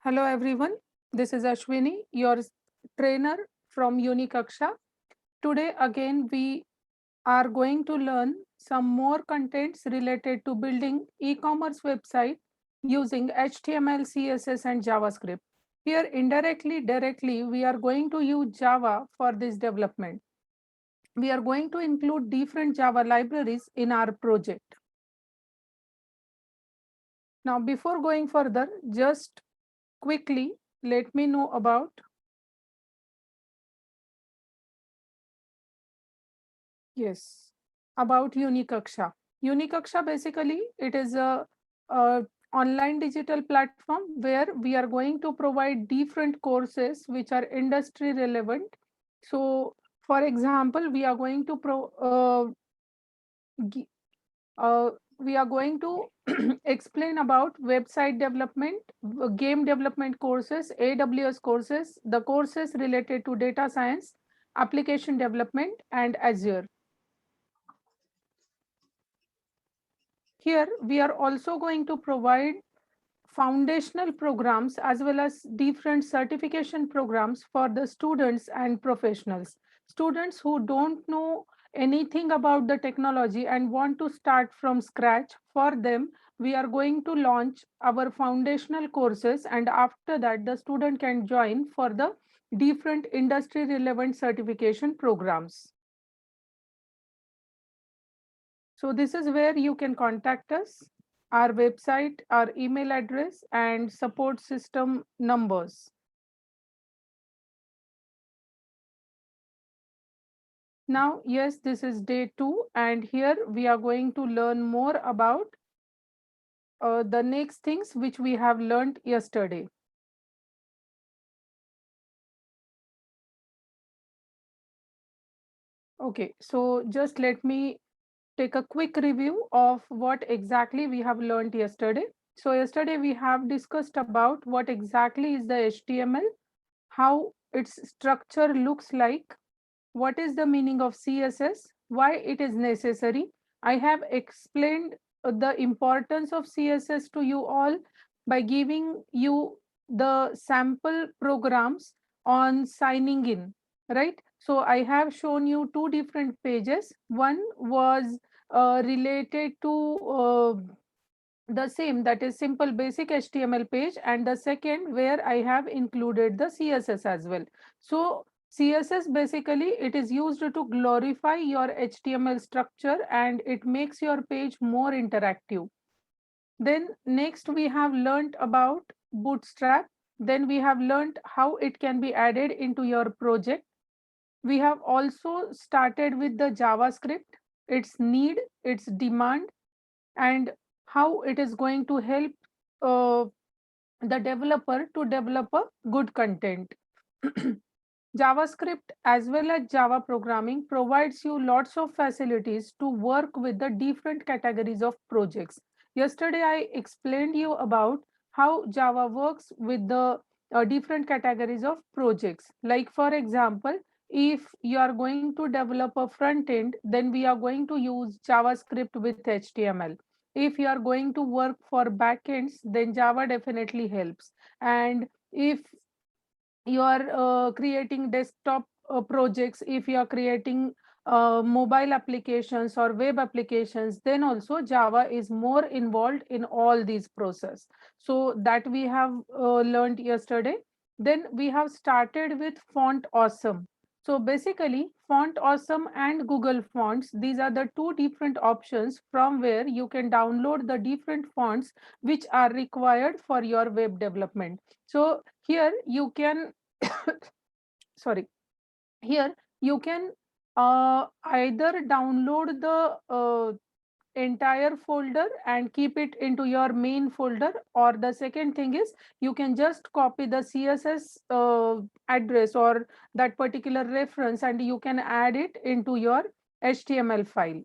Hello everyone, this is Ashwini, your trainer from Unikaksha. Today again we are going to learn some more contents related to building e-commerce website using HTML, CSS and JavaScript. Here indirectly, directly we are going to use Java for this development. We are going to include different Java libraries in our project. Now before going further, just quickly let me know about about Unikaksha. Unikaksha basically it is a online digital platform where we are going to provide different courses which are industry relevant. So, for example, we are going to we are going to explain about website development, game development courses, AWS courses, the courses related to data science, application development, and Azure. Here, we are also going to provide foundational programs as well as different certification programs for the students and professionals. Students who don't know anything about the technology and want to start from scratch, for them, we are going to launch our foundational courses, and after that, the student can join for the different industry relevant certification programs. So this is where you can contact us, our website, our email address, and support system numbers. Now, yes, this is day 2, and here we are going to learn more about the next things which we have learned yesterday. Okay, so just let me take a quick review of what exactly we have learned yesterday. So yesterday we have discussed about what exactly is the HTML, how its structure looks like, what is the meaning of CSS, why it is necessary. I have explained the importance of CSS to you all by giving you the sample programs on signing in, right? So I have shown you two different pages. One was related to the same, that is simple basic HTML page, and the second where I have included the CSS as well. So CSS basically it is used to glorify your HTML structure and it makes your page more interactive. Then next we have learned about Bootstrap. Then we have learned how it can be added into your project. We have also started with the JavaScript, its need, its demand, and how it is going to help uh, the developer to develop a good content. JavaScript as well as Java programming provides you lots of facilities to work with the different categories of projects. Yesterday, I explained you about how Java works with the different categories of projects. Like for example, if you are going to develop a front end, then we are going to use JavaScript with HTML. If you are going to work for backends, then Java definitely helps. And if you are creating desktop projects, if you are creating mobile applications or web applications, then also Java is more involved in all these process. So that we have learned yesterday. Then we have started with Font Awesome. So basically Font Awesome and Google Fonts, these are the two different options from where you can download the different fonts which are required for your web development. So here you can sorry, here you can either download the entire folder and keep it into your main folder, or the second thing is you can just copy the CSS address or that particular reference and you can add it into your HTML file.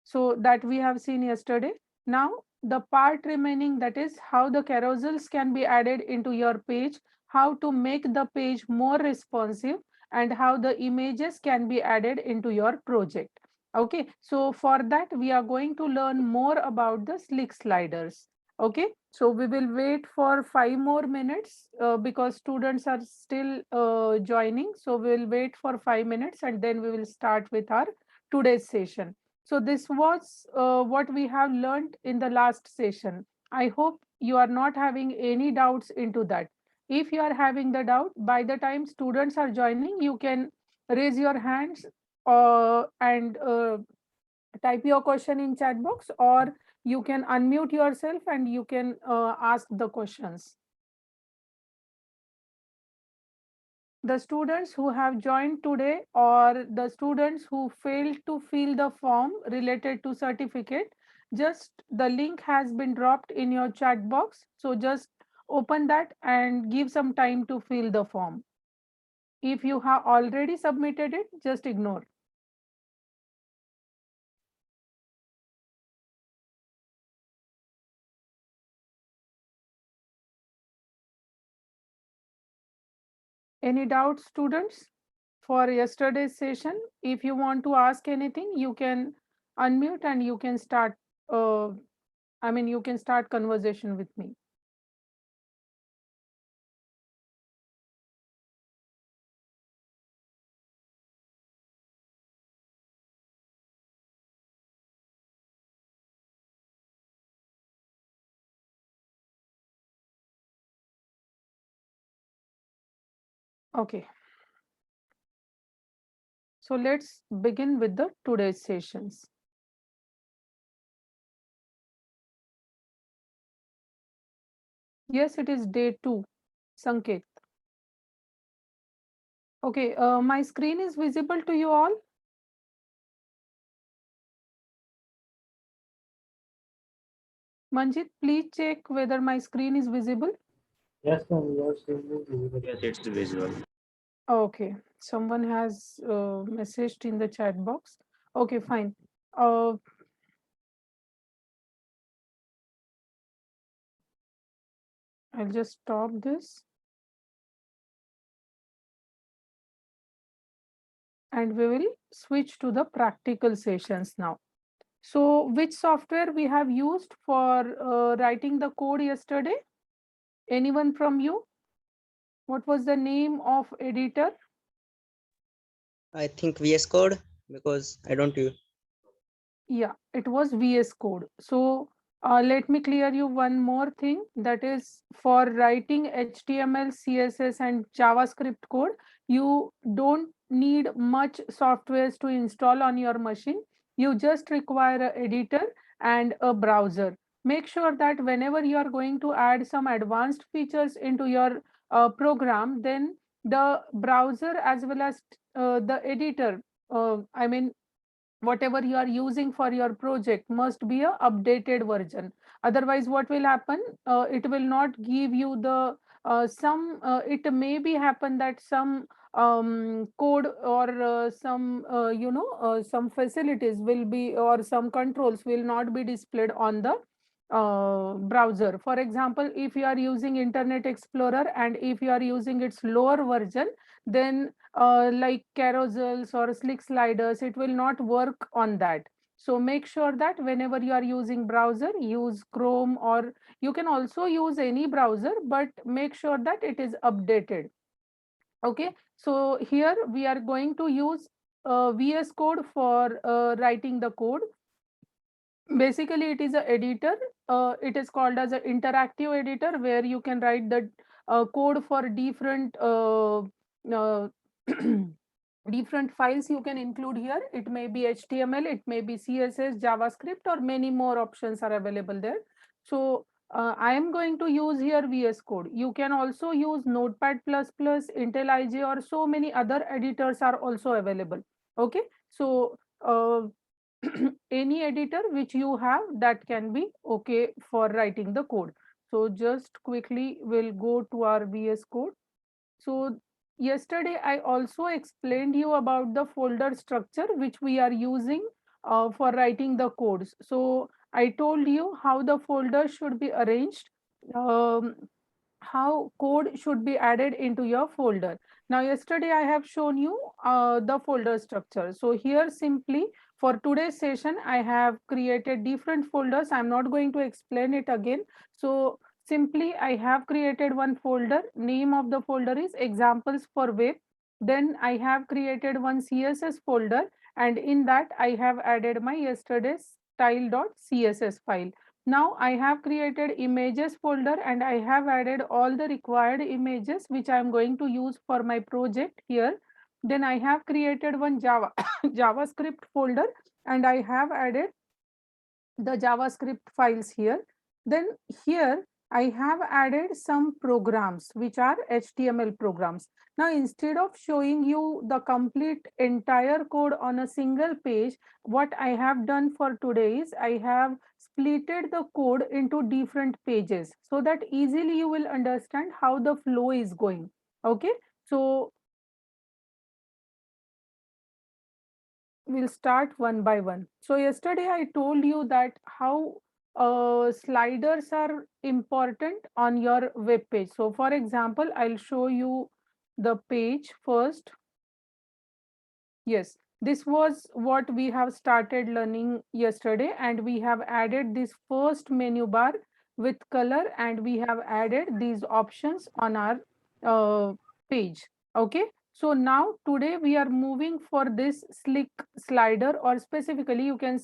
So that we have seen yesterday. Now the part remaining, that is how the carousels can be added into your page, how to make the page more responsive, and how the images can be added into your project. Okay, so for that we are going to learn more about the slick sliders. Okay, So we will wait for 5 more minutes because students are still joining. So we'll wait for 5 minutes and then we will start with our today's session. So this was what we have learned in the last session. I hope you are not having any doubts into that. If you are having the doubt, by the time students are joining, you can raise your hands and type your question in chat box, or you can unmute yourself and you can ask the questions. The students who have joined today or the students who failed to fill the form related to certificate, just the link has been dropped in your chat box. So just open that and give some time to fill the form. If you have already submitted it, just ignore. Any doubts, students, for yesterday's session? If you want to ask anything, you can unmute and you can start. You can start conversation with me. Okay. So let's begin with the today's sessions. Yes, it is day 2. Sanket. Okay, my screen is visible to you all. Manjit, please check whether my screen is visible. Yes, ma'am, your screen is visible. Yes, it's visual. Okay, someone has messaged in the chat box. Okay, fine. Uh, I'll just stop this. And we will switch to the practical sessions now. So which software we have used for writing the code yesterday? Anyone from you? What was the name of editor? I think VS Code because I don't use. Yeah, it was VS Code. So let me clear you one more thing, that is for writing HTML, CSS and JavaScript code, you don't need much softwares to install on your machine. You just require an editor and a browser. Make sure that whenever you are going to add some advanced features into your program, then the browser as well as the editor, whatever you are using for your project must be a updated version. Otherwise what will happen, it will not give you the some it may be happen that some code or some facilities will be, or some controls will not be displayed on the browser. For example, if you are using Internet Explorer and if you are using its lower version, then like carousels or slick sliders, it will not work on that. So make sure that whenever you are using browser, use Chrome, or you can also use any browser, but make sure that it is updated. Okay, so here we are going to use VS Code for writing the code. Basically it is a editor. It is called as an interactive editor where you can write the code for different uh, different files you can include here. It may be HTML, it may be CSS, JavaScript, or many more options are available there. So I am going to use here VS Code. You can also use Notepad++, IntelliJ, or so many other editors are also available. Okay, so any editor which you have, that can be okay for writing the code. So just quickly we'll go to our VS Code. So yesterday I also explained you about the folder structure which we are using for writing the codes. So I told you how the folder should be arranged, um, how code should be added into your folder. Now yesterday I have shown you the folder structure. So here simply For today's session, I have created different folders. I'm not going to explain it again. So simply I have created one folder. Name of the folder is examples for web. Then I have created one CSS folder, and in that I have added my yesterday's style.css file. Now I have created images folder, and I have added all the required images which I am going to use for my project here. Then I have created one JavaScript folder, and I have added the JavaScript files here. Then here I have added some programs which are HTML programs. Now instead of showing you the complete entire code on a single page, what I have done for today is I have splitted the code into different pages so that easily you will understand how the flow is going. Okay, so we'll start one by one. So yesterday I told you that how sliders are important on your web page. So for example, I'll show you the page first. Yes, this was what we have started learning yesterday, and we have added this first menu bar with color, and we have added these options on our page. Okay, so now today we are moving for this slick slider, or specifically you can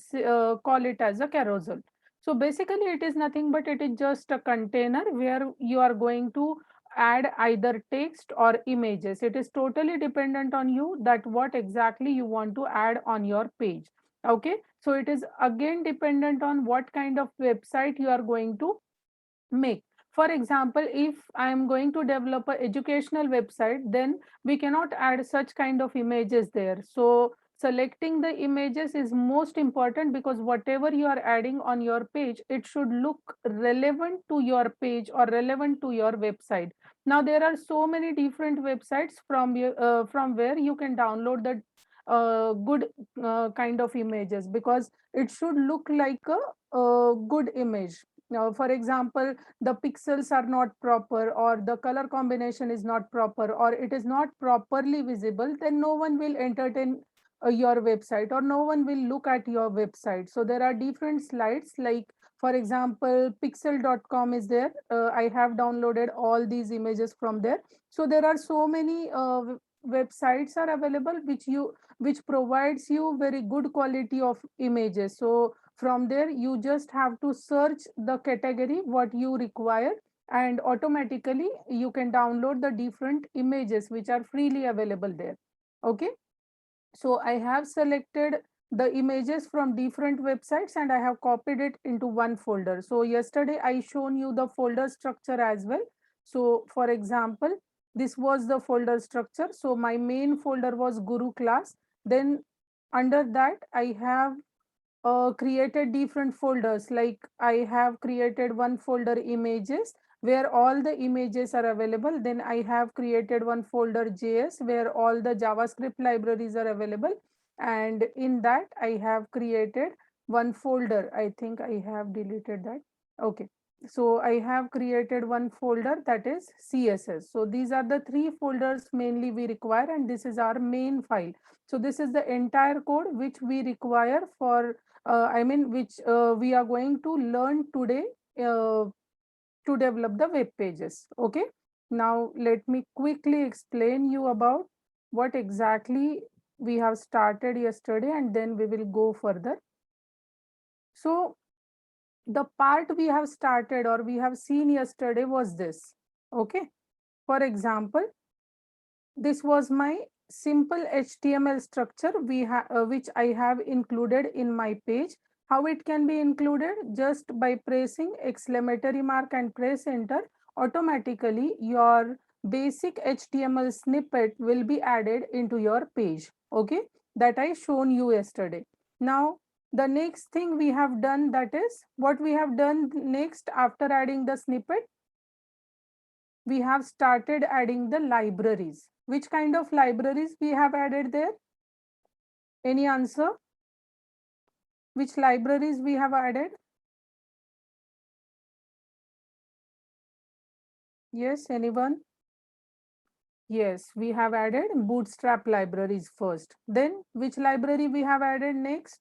call it as a carousel. So basically it is nothing but it is just a container where you are going to add either text or images. It is totally dependent on you that what exactly you want to add on your page. Okay, so it is again dependent on what kind of website you are going to make. For example, if I am going to develop an educational website, then we cannot add such kind of images there. So selecting the images is most important, because whatever you are adding on your page, it should look relevant to your page or relevant to your website. Now there are so many different websites from where you can download the good kind of images, because it should look like a good image. Now, for example, the pixels are not proper, or the color combination is not proper, or it is not properly visible, then no one will entertain your website, or no one will look at your website. So there are different slides, like for example, pixel.com is there. I have downloaded all these images from there. So there are so many websites are available which provides you very good quality of images. So from there you just have to search the category what you require, and automatically you can download the different images which are freely available there. Okay, so I have selected the images from different websites, and I have copied it into one folder. So yesterday I shown you the folder structure as well. So for example, this was the folder structure. So my main folder was Guru class. Then under that I have created different folders. Like I have created one folder images where all the images are available. Then I have created one folder JS where all the JavaScript libraries are available. And in that I have created one folder. I think I have deleted that. Okay. So I have created one folder that is CSS. So these are the three folders mainly we require, and this is our main file. So this is the entire code which we require for which we are going to learn today to develop the web pages. Okay. Now let me quickly explain you about what exactly we have started yesterday, and then we will go further. So the part we have started or we have seen yesterday was this. Okay. For example, this was my simple HTML structure which I have included in my page. How it can be included? Just by pressing exclamatory mark and press enter, automatically your basic HTML snippet will be added into your page. Okay, that I shown you yesterday. Now the next thing we have done, that is what we have done next after adding the snippet, we have started adding the libraries. Which kind of libraries we have added there? Any answer? Which libraries we have added? Yes, anyone? Yes, we have added Bootstrap libraries first. Then which library we have added next?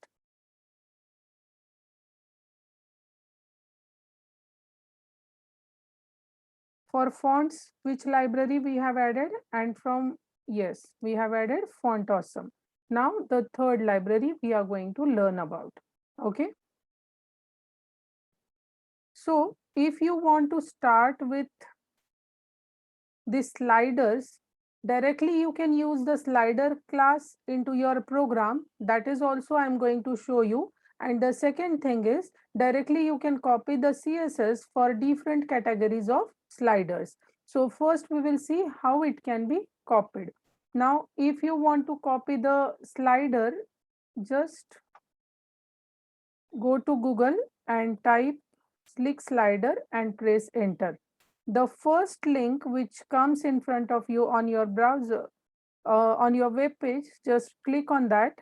For fonts, which library we have added? And from, yes, we have added Font Awesome. Now the third library we are going to learn about. Okay. So if you want to start with the sliders, directly you can use the slider class into your program. That is also I'm going to show you. And the second thing is directly you can copy the CSS for different categories of sliders. So first we will see how it can be copied. Now, if you want to copy the slider, just go to Google and type Slick Slider and press enter. The first link which comes in front of you on your browser, on your web page, just click on that.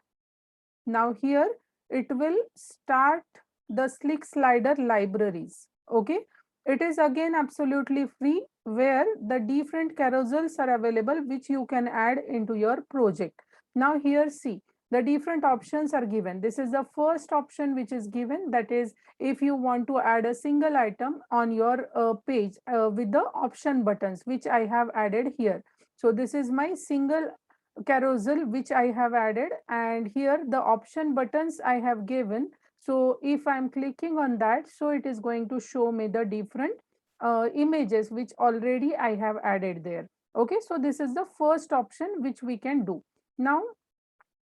Now here it will start the Slick Slider libraries. Okay, it is again absolutely free, where the different carousels are available which you can add into your project. Now here see, the different options are given. This is the first option which is given, that is if you want to add a single item on your page with the option buttons which I have added here. So this is my single carousel which I have added, and here the option buttons I have given. So if I'm clicking on that, so it is going to show me the different images which already I have added there. Okay, so this is the first option which we can do. Now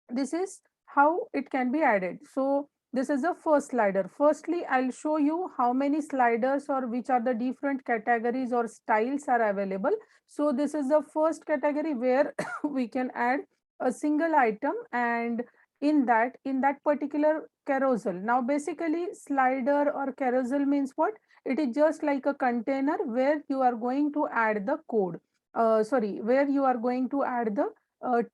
this is how it can be added. So this is the first slider. Firstly, I'll show you how many sliders or which are the different categories or styles are available. So this is the first category where we can add a single item, and in that particular carousel. Now basically slider or carousel means what? It is just like a container where you are going to add the code. Where you are going to add the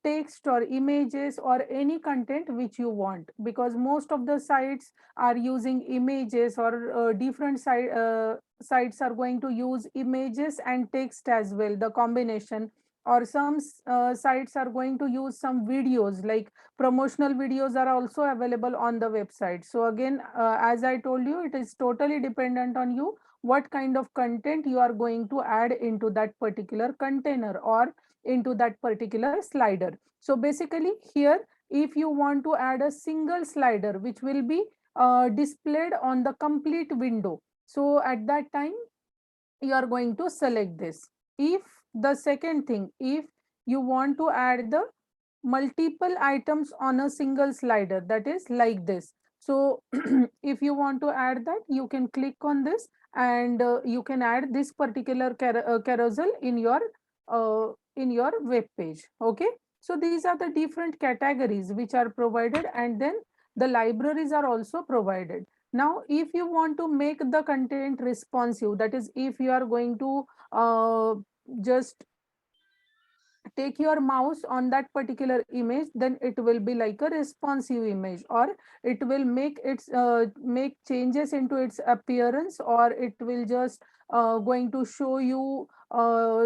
text or images or any content which you want, because most of the sites are using images, or different sites are going to use images and text as well, the combination. Or some sites are going to use some videos, like promotional videos are also available on the website. So again, as I told you, it is totally dependent on you what kind of content you are going to add into that particular container or into that particular slider. So basically here, if you want to add a single slider which will be displayed on the complete window, so at that time you are going to select this. If the second thing, if you want to add the multiple items on a single slider, that is like this. So if you want to add that, you can click on this, and you can add this particular carousel in your web page. Okay, so these are the different categories which are provided, and then the libraries are also provided. Now if you want to make the content responsive, that is if you are going to just take your mouse on that particular image, then it will be like a responsive image, or it will make its make changes into its appearance, or it will just going to show you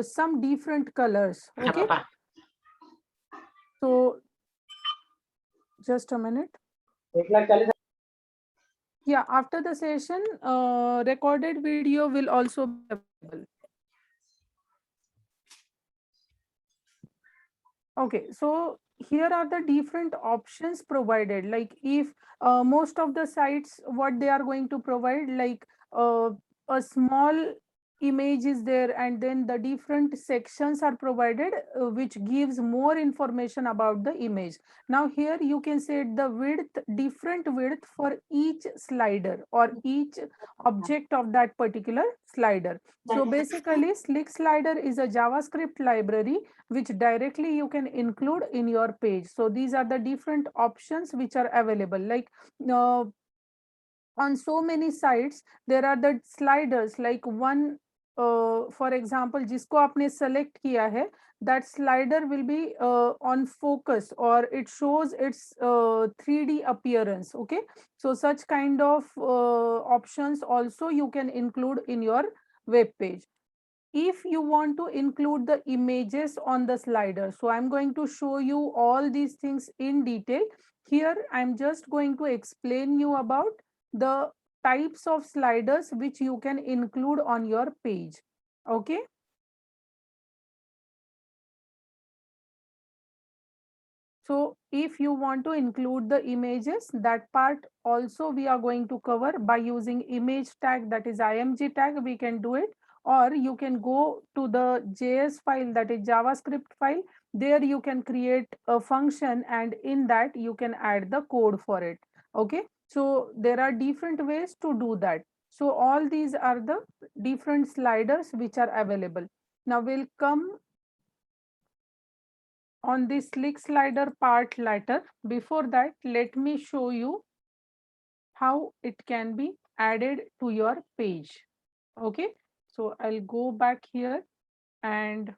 some different colors. Okay, so just a minute. Yeah, after the session, recorded video will also be available. Okay, so here are the different options provided. Like if most of the sites, what they are going to provide, like a small image is there, and then the different sections are provided, which gives more information about the image. Now here you can set the width, different width for each slider or each object of that particular slider. So basically, Slick Slider is a JavaScript library which directly you can include in your page. So these are the different options which are available. Like uh, on so many sites, there are the sliders, like one for example जिसको आपने select किया है, that slider will be on focus, or it shows its 3D appearance. Okay, so such kind of options also you can include in your web page. if you want to include the images on the slider, so I'm going to show you all these things in detail. Here I'm just going to explain you about the types of sliders which you can include on your page. Okay. So if you want to include the images, that part also we are going to cover by using image tag, that is img tag, we can do it. Or you can go to the JS file, that is JavaScript file. There you can create a function and in that you can add the code for it. Okay. So there are different ways to do that. So all these are the different sliders which are available. Now we'll come on the slick slider part later. Before that, let me show you how it can be added to your page. Okay, so I'll go back here and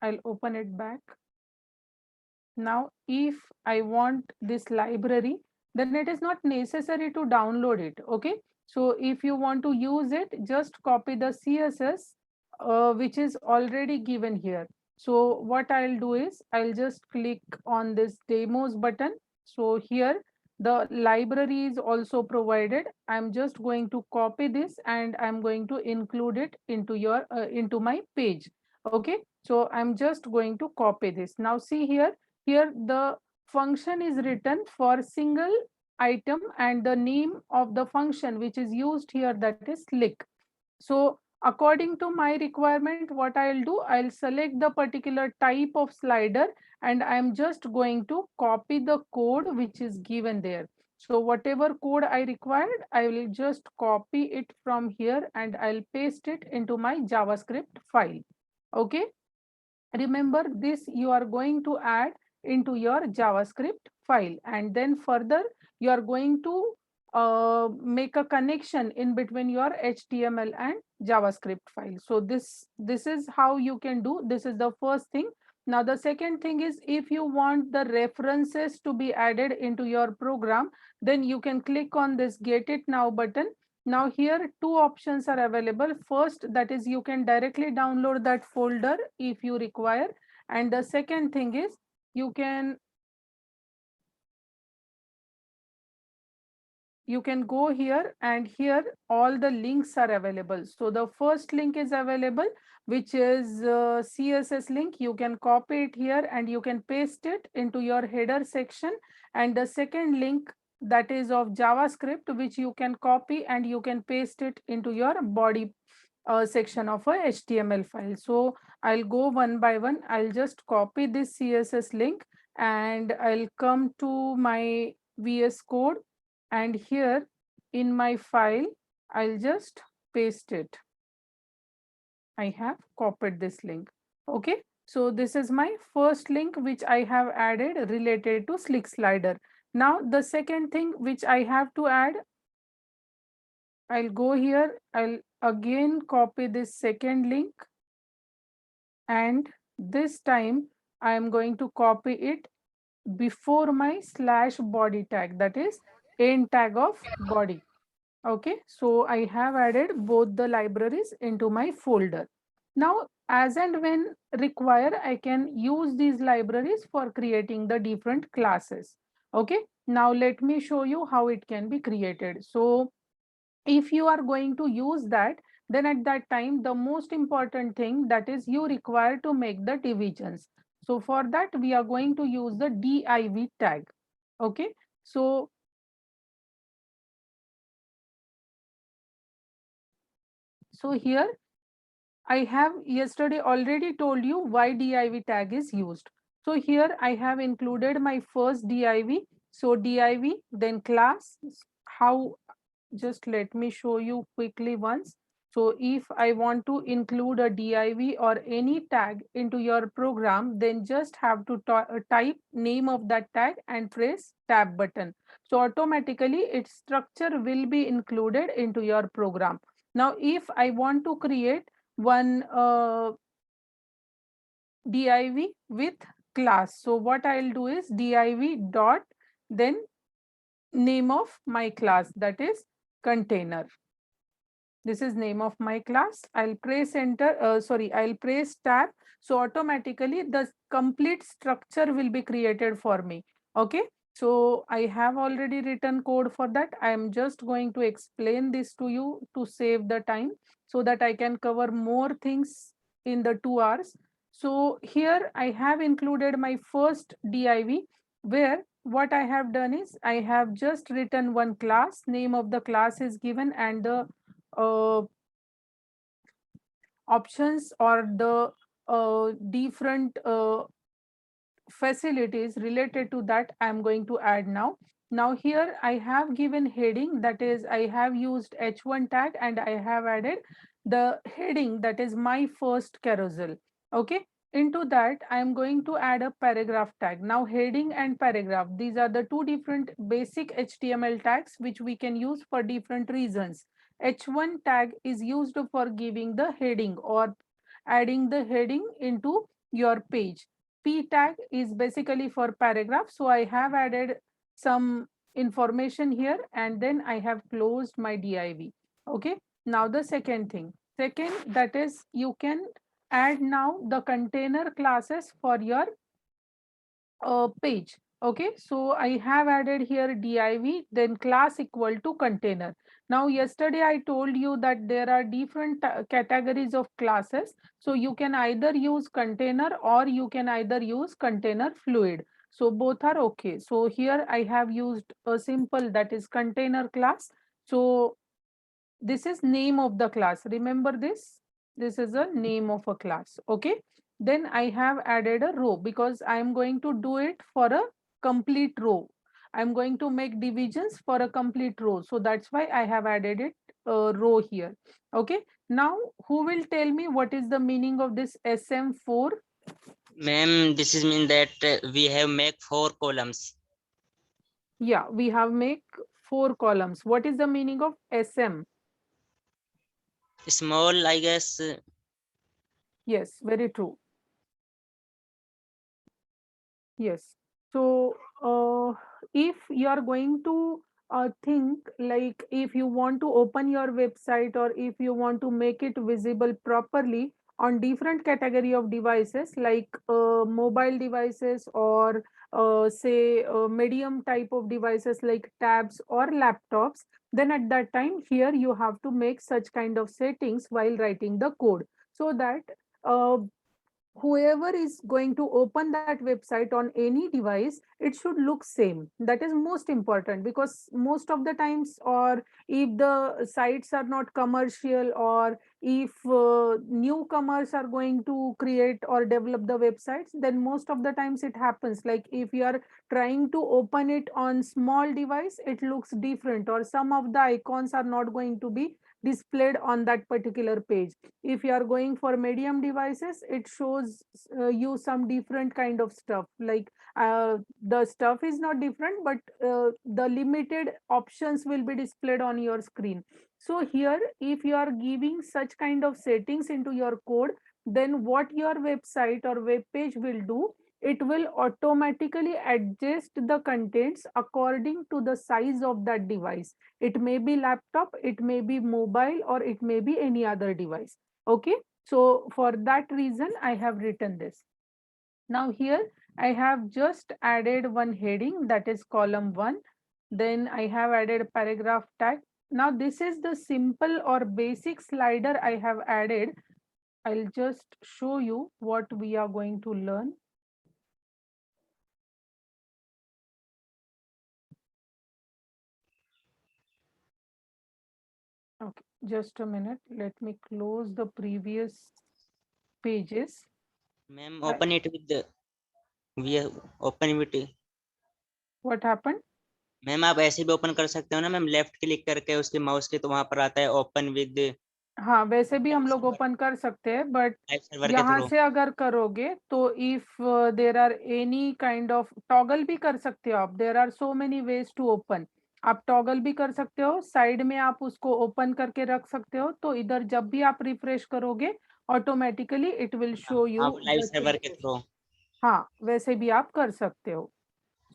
I'll open it back. Now, if I want this library, then it is not necessary to download it. Okay, so if you want to use it, just copy the CSS which is already given here. So what I'll do is I'll just click on this demos button. So here the library is also provided. I'm just going to copy this and I'm going to include it into your into my page. Okay, so I'm just going to copy this. Now see here, here the function is written for single item and the name of the function which is used here, that is slick. So according to my requirement, what I'll do, I'll select the particular type of slider and I'm just going to copy the code which is given there. So whatever code I required, I will just copy it from here and I'll paste it into my JavaScript file. Okay. Remember this, you are going to add into your JavaScript file and then further you are going to make a connection in between your HTML and JavaScript file. So this is how you can do. This is the first thing. Now the second thing is, if you want the references to be added into your program, then you can click on this Get It Now button. Now here two options are available. First, that is you can directly download that folder if you require. And the second thing is you can go here and here all the links are available. So the first link is available, which is CSS link. You can copy it here and you can paste it into your header section. And the second link, that is of JavaScript, which you can copy and you can paste it into your body section of a HTML file. So I'll go one by one. I'll just copy this CSS link and I'll come to my VS Code. And here in my file, I'll just paste it. I have copied this link. Okay, so this is my first link which I have added related to Slick Slider. Now the second thing which I have to add, I'll go here, I'll again copy this second link and this time I am going to copy it before my slash body tag, that is end tag of body. Okay, so I have added both the libraries into my folder. Now, as and when required, I can use these libraries for creating the different classes. Okay, now let me show you how it can be created. So if you are going to use that, then at that time, the most important thing, that is you require to make the divisions. So for that, we are going to use the div tag. Okay, so here I have yesterday already told you why div tag is used. So here I have included my first div. So div, then class. How, just let me show you quickly once. So if I want to include a div or any tag into your program, then just have to type name of that tag and press tab button. So automatically its structure will be included into your program. Now, if I want to create one div with class, so what I'll do is div dot then name of my class, that is container. This is name of my class. I'll press enter, I'll press tab. So automatically the complete structure will be created for me. Okay. So I have already written code for that. I am just going to explain this to you to save the time so that I can cover more things in the 2 hours. So here I have included my first div, where what I have done is I have just written one class, name of the class is given, and the uh, options or the different facilities related to that I am going to add now. Now here I have given heading, that is I have used h1 tag and I have added the heading, that is my first carousel. Okay. Into that I am going to add a paragraph tag. Now heading and paragraph, these are the two different basic HTML tags which we can use for different reasons. H1 tag is used for giving the heading or adding the heading into your page. P tag is basically for paragraph. So I have added some information here and then I have closed my div. Okay. Now the second thing. Second, that is you can add now the container classes for your page. Okay, so I have added here div, then class equal to container. Now yesterday I told you that there are different categories of classes. So you can either use container or you can either use container fluid. So both are okay. So here I have used a simple, that is container class. So this is name of the class. Remember this? This is a name of a class. Okay. Then I have added a row because I am going to do it for a complete row. I'm going to make divisions for a complete row. So that's why I have added it row here. Okay. Now, who will tell me what is the meaning of this SM4? Ma'am, this is mean that we have make 4 columns. Yeah, we have make 4 columns. What is the meaning of SM? Small, I guess. Yes, very true. Yes. So, if you are going to think like if you want to open your website or if you want to make it visible properly on different category of devices like mobile devices or say medium type of devices like tabs or laptops, then at that time here you have to make such kind of settings while writing the code so that uh, whoever is going to open that website on any device, it should look same. That is most important because most of the times, or if the sites are not commercial, or if newcomers are going to create or develop the websites, then most of the times it happens like if you are trying to open it on small device, it looks different, or some of the icons are not going to be displayed on that particular page. If you are going for medium devices, it shows you some different kind of stuff, like the stuff is not different, but the limited options will be displayed on your screen. So here, if you are giving such kind of settings into your code, then what your website or web page will do, it will automatically adjust the contents according to the size of that device. It may be laptop, it may be mobile, or it may be any other device. Okay, so for that reason I have written this. Now here I have just added one heading, that is column 1. Then I have added a paragraph tag. Now this is the simple or basic slider I have added. I'll just show you what we are going to learn. Okay, just a minute. Let me close the previous pages. Ma'am, open it with the we open with. What happened? Ma'am आप ऐसे भी open कर सकते हो ना ma'am, left click करके उसके mouse के, तो वहां पर आता है ओपन विद हाँ, वैसे भी हम लोग ओपन कर सकते हैं, बट लाइव सर्वर के यहाँ थ्रू। से अगर करोगे तो if there are any kind of toggle भी कर सकते हो आप। There are so many ways to open. आप टॉगल भी कर सकते हो, साइड में आप उसको ओपन करके रख सकते हो, तो इधर जब भी आप रिफ्रेश करोगे automatically it will show you live server के थ्रू। हाँ, वैसे भी आप कर सकते हो।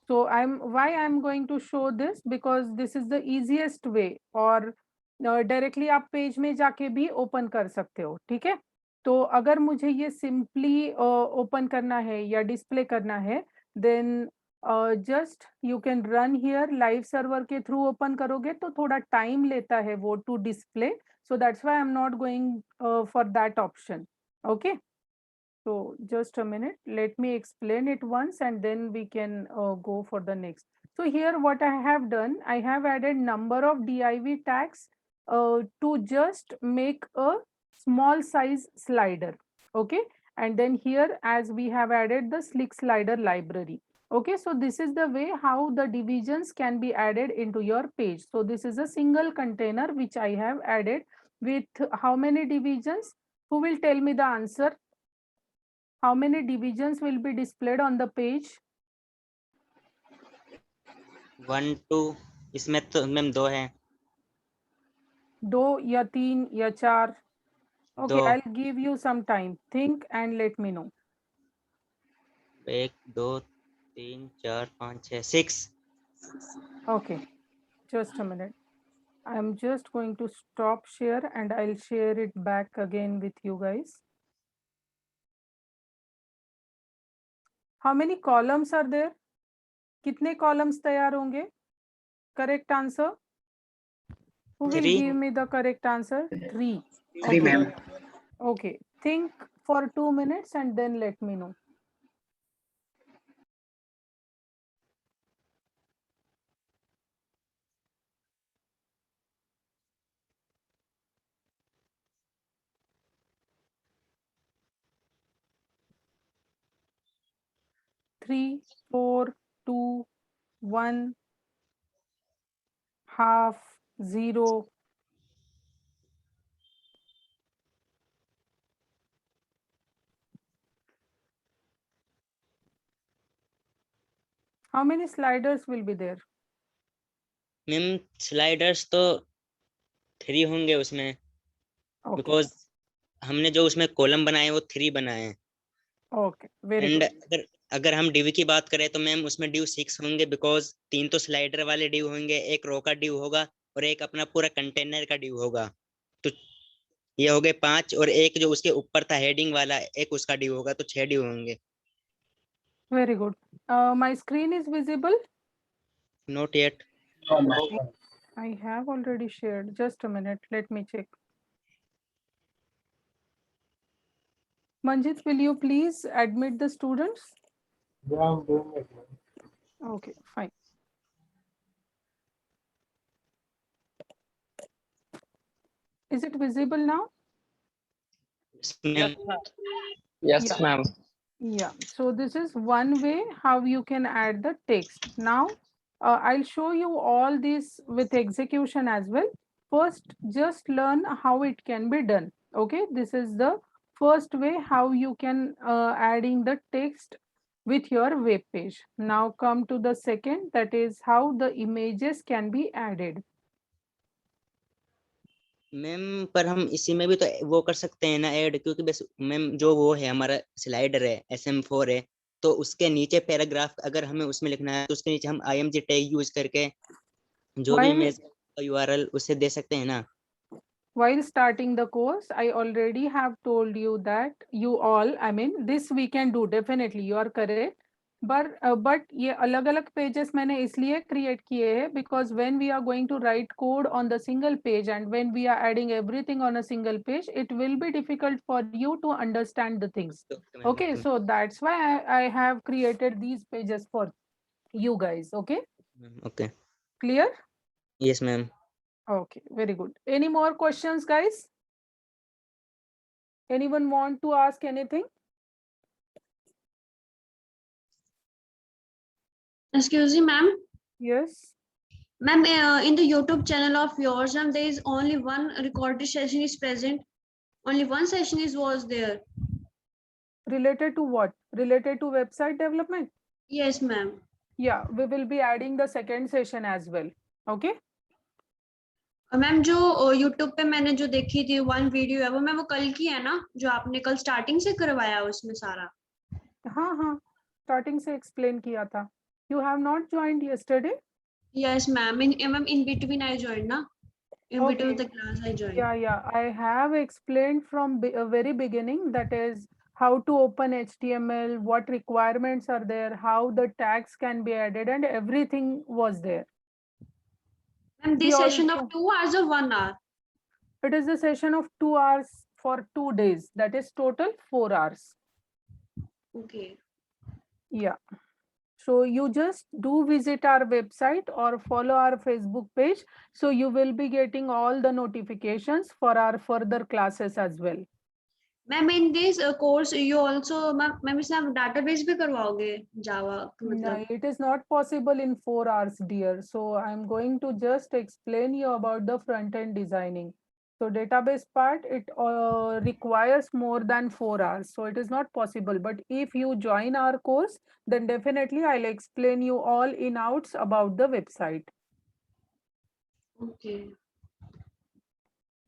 So I'm going to show this because this is the easiest way, or directly आप पेज में जाके भी ओपन कर सकते हो, ठीक है। तो अगर मुझे ये सिंपली ओपन करना है या डिस्प्ले करना है, then just you can run here. Live server के थ्रू ओपन करोगे तो थोड़ा टाइम लेता है वो to display, so that's why I'm not going for that option. Okay, so just a minute, let me explain it once and then we can go for the next. So here what I have done, I have added number of div tags to just make a small size slider. Okay, and then here as we have added the slick slider library. Okay, so this is the way how the divisions can be added into your page. So this is a single container which I have added with how many divisions? Who will tell me the answer? How many divisions will be displayed on the page? 1 2, इसमें तो ma'am 2 है। 2 या 3 या 4? Okay, 2, I'll give you some time. Think and let me know. 1 2 3 4 5 6 6। Okay, just a minute. I'm just going to stop share and I'll share it back again with you guys. How many columns are there? कितने columns तैयार होंगे? Correct answer? Who will 3। give me the correct answer? 3. 3, Okay. ma'am. Okay, think for 2 minutes and then let me know. Three, 4, 2, 1, half, 0. How many sliders will be there? Ma'am sliders तो 3 होंगे उसमें, Okay, because हमने जो उसमें column बनाए वो 3 बनाए हैं। okay, very and good. अगर हम डिव की बात करें तो मैम उसमें डिव 6 होंगे, बिकॉज 3 तो स्लाइडर वाले डिव होंगे, एक रो का डिव होगा और एक अपना पूरा कंटेनर का डिव होगा। तो ये हो गए 5, और एक जो उसके ऊपर था हेडिंग वाला, एक उसका डिव होगा, तो 6 डिव होंगे। Very good. My screen is visible. Not yet. No, ma'am. I have already shared. Just a minute. Let me check. Manjit, will you please admit the students? Yeah, I'm doing it, ma'am. Okay, fine. Is it visible now? Ma'am Yes, Yeah. ma'am. Yeah, so this is one way how you can add the text. Now, I'll show you all this with execution as well. First, just learn how it can be done. Okay, this is the first way how you can adding the text with your web page. Now come to the second, that is how the images can be added. Ma'am पर हम इसी में भी तो वो कर सकते हैं ना ऐड, क्योंकि बस मैम जो वो है हमारा स्लाइडर है SM4 है, तो उसके नीचे पैराग्राफ अगर हमें उसमें लिखना है तो उसके नीचे हम IMG टैग यूज करके जो भी While इमेज URL उसे दे सकते हैं ना। while starting the course, I already have told you that you all, I mean, this we can do definitely. You are correct. But ये अलग-अलग pages मैंने इसलिए create किए हैं because when we are going to write code on the single page and when we are adding everything on a single page, it will be difficult for you to understand the things. Okay, so that's why I have created these pages for you guys. Okay, okay, clear? Yes ma'am. Okay, very good. Any more questions, guys? Anyone want to ask anything? Excuse me, ma'am. Yes. Ma'am, in the YouTube channel of yours, ma'am, there is only one recorded session is present. Only one session was there. Related to what? Related to website development? Yes, ma'am. Yeah, we will be adding the second session as well. Okay. Ma'am जो YouTube पे मैंने जो देखी थी one video है वो ma'am वो कल की है ना, जो आपने कल स्टार्टिंग से करवाया उसमें सारा? हाँ हाँ, starting से explain किया था. You have not joined yesterday? Yes, ma'am. In between I joined ना. in between Okay. the class I joined. Yeah. I have explained from very beginning, that is how to open HTML, what requirements are there, how the tags can be added, and everything was there. Ma'am, We this session of also, 2 hours or 1 hour? it is a session of 2 hours for 2 days. That is total 4 hours. Okay. Yeah. So you just do visit our website or follow our Facebook page. So you will be getting all the notifications for our further classes as well. Ma'am, in this course you also ma'am इसमें आप database भी करवाओगे Java No, मतलब? it is not possible in 4 hours, dear. So I'm going to just explain you about the front end designing. So database part, it requires more than 4 hours. So it is not possible. But if you join our course, then definitely I'll explain you all in outs about the website. Okay.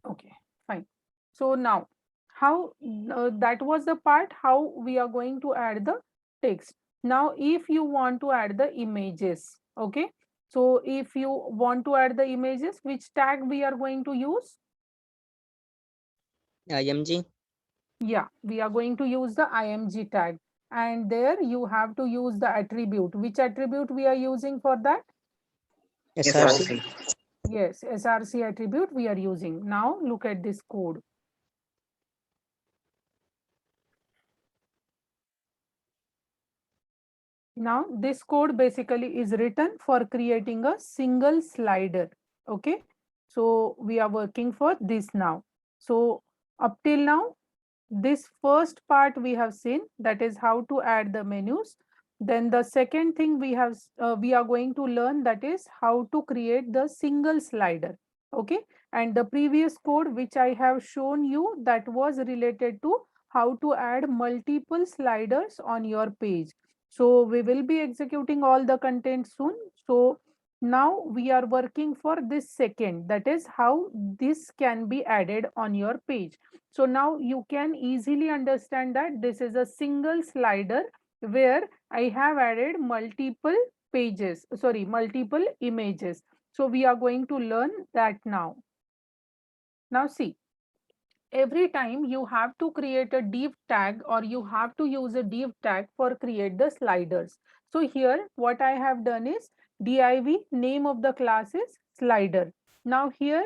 Okay, fine. So now, how that was the part how we are going to add the text. Now, if you want to add the images, okay. So if you want to add the images, which tag we are going to use? IMG. Yeah, we are going to use the IMG tag. And there you have to use the attribute. Which attribute we are using for that? SRC. Yes, SRC attribute we are using. Now look at this code. Now this code basically is written for creating a single slider. Okay, so we are working for this now. So up till now, this first part we have seen, that is how to add the menus. Then the second thing we are going to learn, that is how to create the single slider. Okay, and the previous code which I have shown you, that was related to how to add multiple sliders on your page. So we will be executing all the content soon. So now we are working for this second, that is how this can be added on your page. So now you can easily understand that this is a single slider where I have added multiple pages, sorry, multiple images. So we are going to learn that now. Now see, every time you have to create a div tag, or you have to use a div tag for create the sliders. So here what I have done is div, name of the class is slider. Now here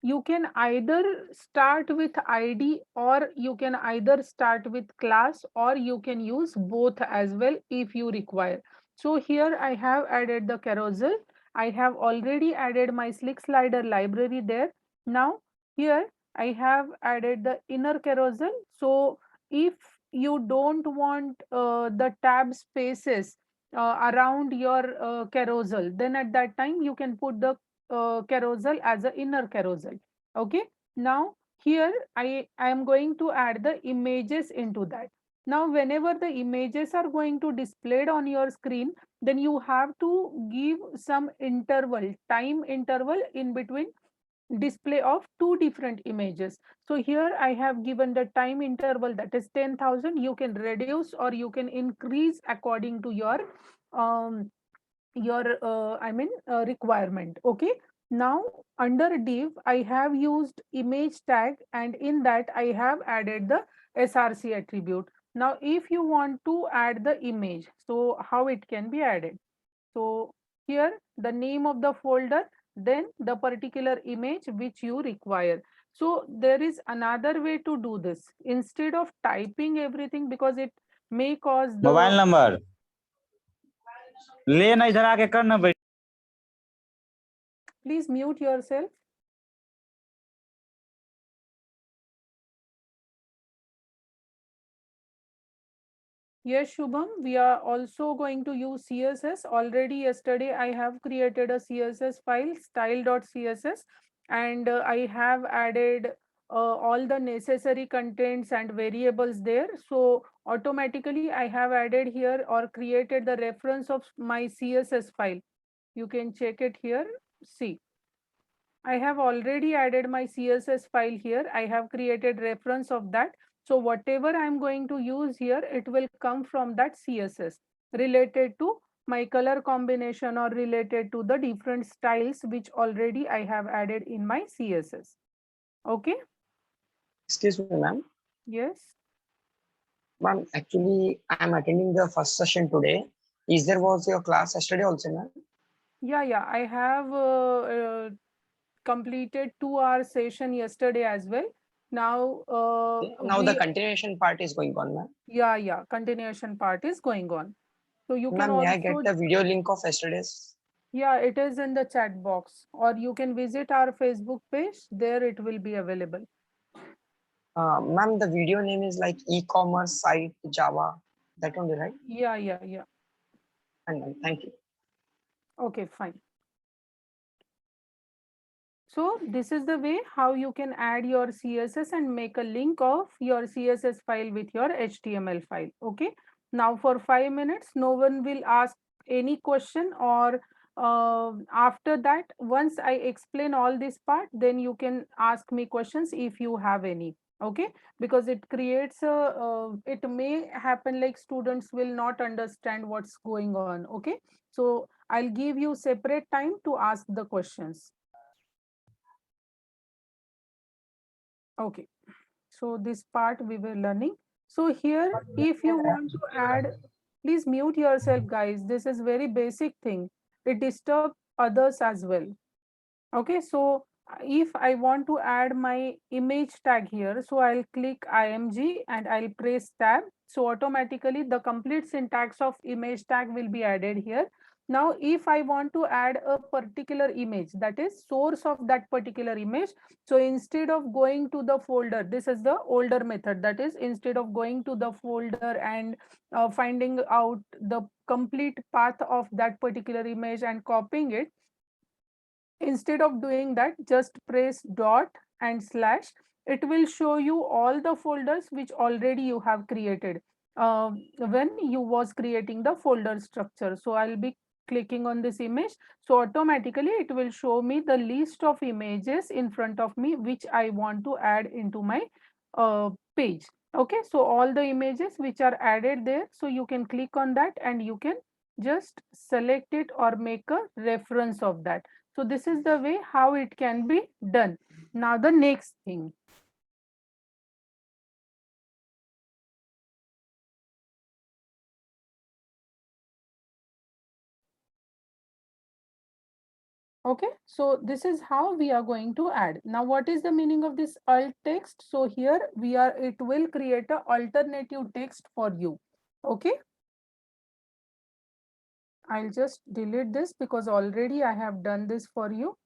you can either start with id, or you can either start with class, or you can use both as well if you require. So here I have added the carousel. I have already added my slick slider library there. Now here I have added the inner carousel. So if you don't want the tab spaces around your carousel, then at that time you can put the carousel as an inner carousel. Okay. Now here I am going to add the images into that. Now whenever the images are going to displayed on your screen, then you have to give some interval, time interval in between display of two different images. So here I have given the time interval, that is 10,000. You can reduce or you can increase according to your requirement. Okay. Now under div I have used image tag, and in that I have added the src attribute. Now if you want to add the image, so how it can be added? So here the name of the folder, then the particular image which you require. So there is another way to do this. Instead of typing everything, because it may cause the mobile number लेना इधर आके करना बैठ please mute yourself. Yes, Shubham, we are also going to use CSS. Already yesterday, I have created a CSS file, style.css, and I have added all the necessary contents and variables there. So automatically, I have added here or created the reference of my CSS file. You can check it here. See, I have already added my CSS file here. I have created reference of that. So whatever I'm going to use here, it will come from that CSS related to my color combination or related to the different styles which already I have added in my CSS. Okay. Excuse me, ma'am. Yes. Ma'am, actually, I'm attending the first session today. Is there was your class yesterday also, ma'am? Yeah. I have completed 2-hour session yesterday as well. Now Now the we continuation part is going on, ma'am. yeah continuation part is going on. So you can Ma'am, may I also get the video link of yesterday's? yeah, it is in the chat box, or you can visit our Facebook page. There it will be available. Ma'am, the video name is like e-commerce site Java. That only, right? Yeah. And thank you. Okay, fine. So this is the way how you can add your CSS and make a link of your CSS file with your HTML file. Okay. Now for 5 minutes, no one will ask any question, or after that, once I explain all this part, then you can ask me questions if you have any. Okay, because it creates a it may happen like students will not understand what's going on. Okay, so I'll give you separate time to ask the questions. Okay, so this part we were learning. So here, if you want to add, please mute yourself, guys. This is very basic thing. It disturbs others as well. Okay, so if I want to add my image tag here, so I'll click IMG and I'll press tab. So automatically the complete syntax of image tag will be added here. Now, if I want to add a particular image, that is source of that particular image. So instead of going to the folder, this is the older method. That is, instead of going to the folder and finding out the complete path of that particular image and copying it, instead of doing that, just press dot and slash. It will show you all the folders which already you have created when you was creating the folder structure. So I'll be clicking on this image, so automatically it will show me the list of images in front of me which I want to add into my page. Okay, so all the images which are added there, so you can click on that and you can just select it or make a reference of that. So this is the way how it can be done. Now the next thing. Okay, so this is how we are going to add. Now what is the meaning of this alt text? So here it will create a alternative text for you. Okay. I'll just delete this because already I have done this for you.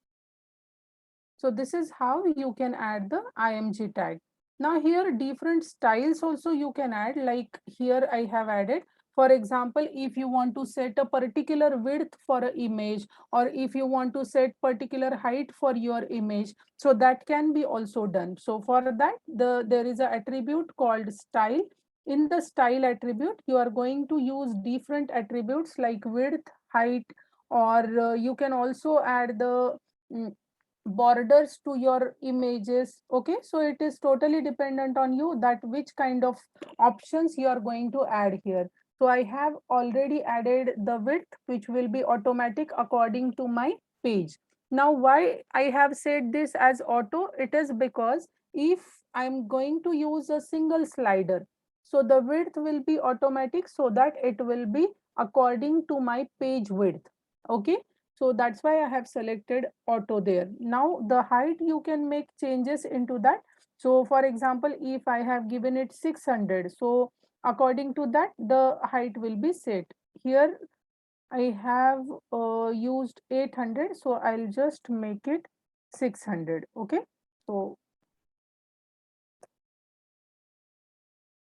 So this is how you can add the IMG tag. Now here different styles also you can add, like here I have added. For example, if you want to set a particular width for an image, or if you want to set particular height for your image, so that can be also done. So for that, there is an attribute called style. In the style attribute, you are going to use different attributes like width, height, or you can also add the borders to your images. Okay, so it is totally dependent on you that which kind of options you are going to add here. So I have already added the width, which will be automatic according to my page. Now why I have said this as auto, it is because if I'm going to use a single slider, so the width will be automatic, so that it will be according to my page width. Okay, so that's why I have selected auto there. Now the height, you can make changes into that. So for example, if I have given it 600, so according to that, the height will be set. Here I have used 800, so I'll just make it 600. Okay, so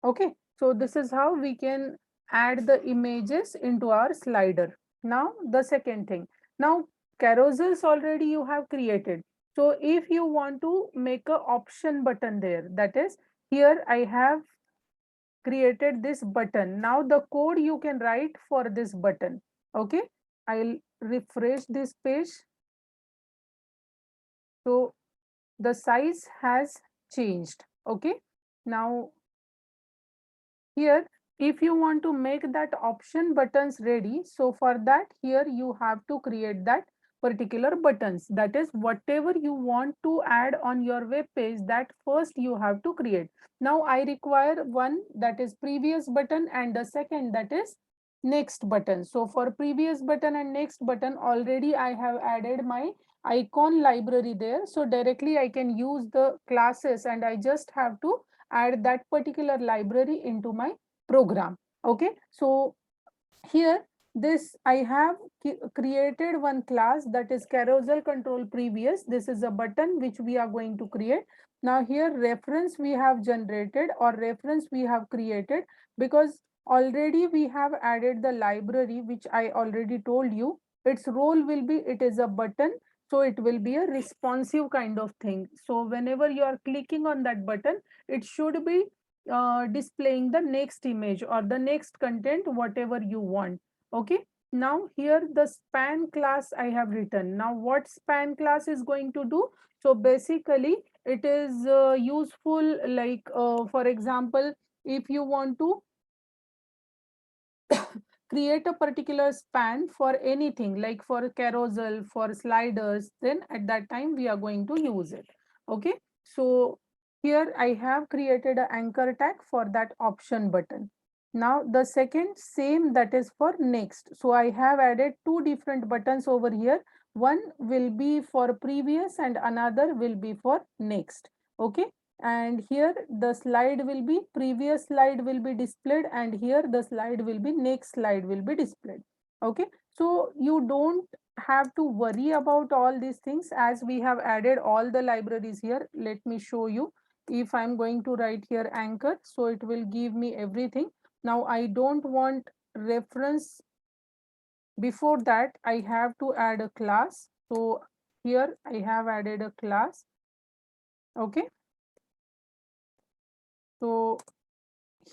okay, so this is how we can add the images into our slider. Now the second thing. Now carousels already you have created. So if you want to make a option button there, that is, here I have created this button. Now the code you can write for this button. Okay, I'll refresh this page. So the size has changed. Okay, now here if you want to make that option buttons ready, so for that here you have to create that particular buttons, that is whatever you want to add on your web page, that first you have to create. Now I require one, that is previous button, and the second, that is next button. So for previous button and next button, already I have added my icon library there, so directly I can use the classes and I just have to add that particular library into my program. Okay, so here this I have created one class, that is carousel control previous. This is a button which we are going to create. Now here reference we have generated, or reference we have created, because already we have added the library which I already told you. Its role will be, it is a button, so it will be a responsive kind of thing. So whenever you are clicking on that button, it should be displaying the next image or the next content, whatever you want. Okay, now here the span class I have written. Now what span class is going to do? So basically it is useful, like for example, if you want to create a particular span for anything, like for carousel, for sliders, then at that time we are going to use it. Okay, so here I have created an anchor tag for that option button. Now the second same, that is for next. So I have added two different buttons over here. One will be for previous and another will be for next. Okay, and here the slide will be, previous slide will be displayed, and here the slide will be, next slide will be displayed. Okay, so you don't have to worry about all these things, as we have added all the libraries here. Let me show you. If I'm going to write here anchor, so it will give me everything. Now I don't want reference. Before that I have to add a class, so here I have added a class. Okay, so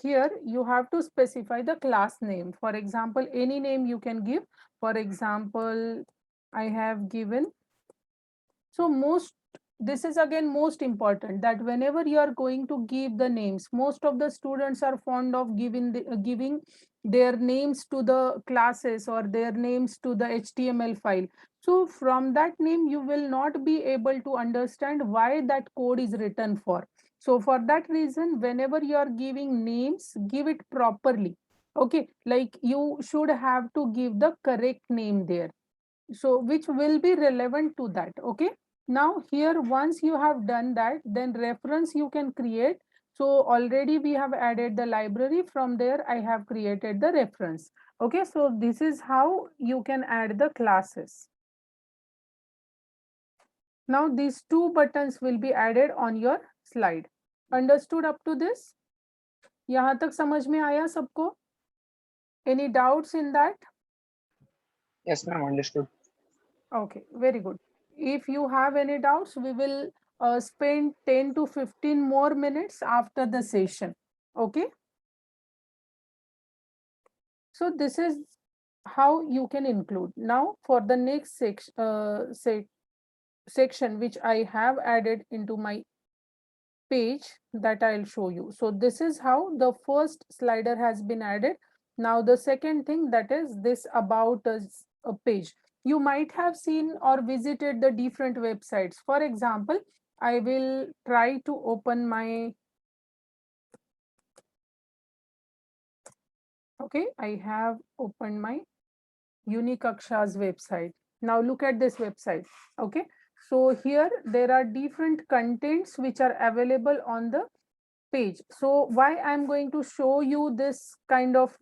here you have to specify the class name. For example, any name you can give. For example, I have given. So this is again most important, that whenever you are going to give the names, most of the students are fond of giving their names to the classes or their names to the HTML file. So from that name, you will not be able to understand why that code is written for. So for that reason, whenever you are giving names, give it properly. Okay, like you should have to give the correct name there, so which will be relevant to that. Okay, now here once you have done that, then reference you can create. So already we have added the library, from there I have created the reference. Okay, so this is how you can add the classes. Now these two buttons will be added on your slide. Understood up to this? यहाँ तक समझ में आया सबको? Any doubts in that? Yes, ma'am, understood. Okay, very good. If you have any doubts, we will spend 10 to 15 more minutes after the session. Okay. So this is how you can include. Now for the next section, which I have added into my page, that I'll show you. So this is how the first slider has been added. Now the second thing, that is this about us a page. You might have seen or visited the different websites. For example, I will try to open my, okay, I have opened my Unikaksha's website. Now look at this website. Okay, so here there are different contents which are available on the page. So why I'm going to show you this kind of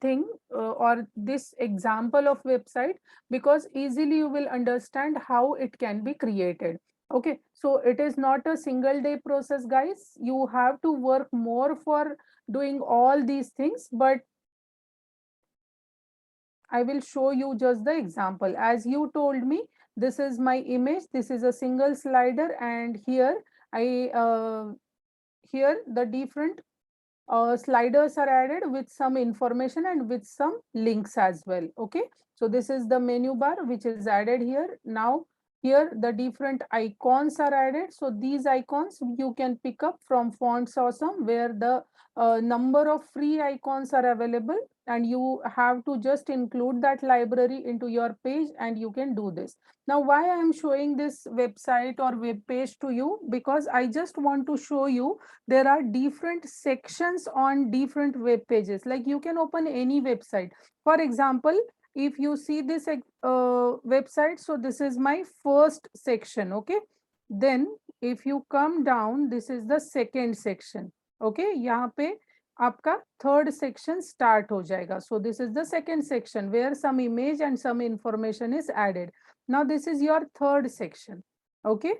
thing or this example of website, because easily you will understand how it can be created. Okay, so it is not a single day process, guys. You have to work more for doing all these things, but I will show you just the example. As you told me, this is my image, this is a single slider, and here here the different sliders are added with some information and with some links as well. Okay, so this is the menu bar which is added here. Now here the different icons are added. So these icons you can pick up from Fonts Awesome, where the number of free icons are available, and you have to just include that library into your page and you can do this. Now, why I am showing this website or web page to you? Because I just want to show you there are different sections on different web pages. Like you can open any website. For example, if you see this website, so this is my first section, okay? Then if you come down, this is the second section. Okay यहाँ पे आपका third section start हो जाएगा. So this is the second section where some image and some information is added. Now this is your third section. Okay,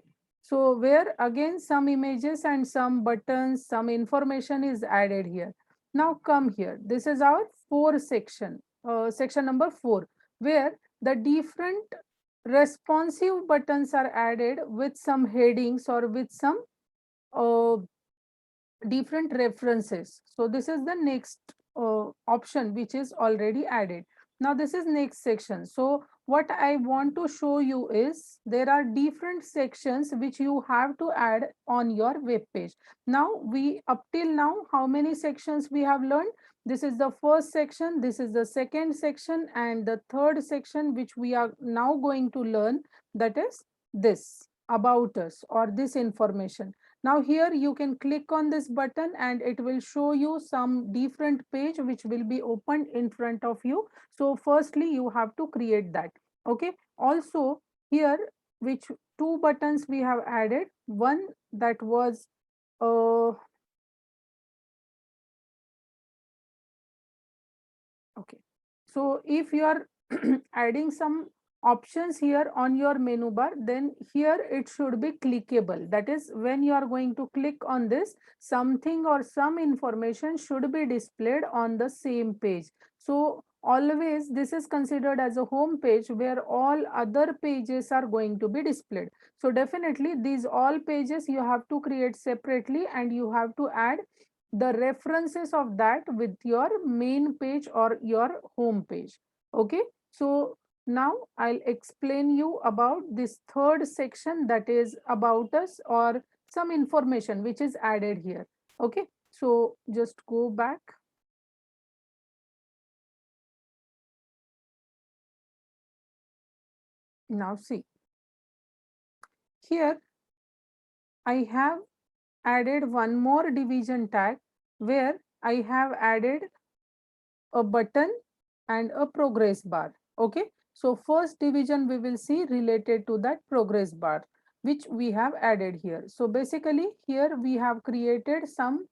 so where again some images and some buttons, some information is added here. Now come here, this is our fourth section, section number 4, where the different responsive buttons are added with some headings or with some different references. So this is the next option which is already added. Now this is next section. So what I want to show you is there are different sections which you have to add on your web page. Now we up till now how many sections we have learned? This is the first section, this is the second section, and the third section which we are now going to learn, that is this about us or this information. Now here you can click on this button and it will show you some different page which will be opened in front of you. So firstly you have to create that. Okay. Also here which two buttons we have added. One that was okay. So if you are adding some options here on your menu bar, then here it should be clickable. That is, when you are going to click on this, something or some information should be displayed on the same page. So always this is considered as a home page where all other pages are going to be displayed. So definitely these all pages you have to create separately and you have to add the references of that with your main page or your home page. Okay, so now I'll explain you about this third section, that is about us or some information which is added here. Okay, so just go back. Now see, here I have added one more division tag where I have added a button and a progress bar. Okay, so first division we will see related to that progress bar which we have added here. So basically here we have created some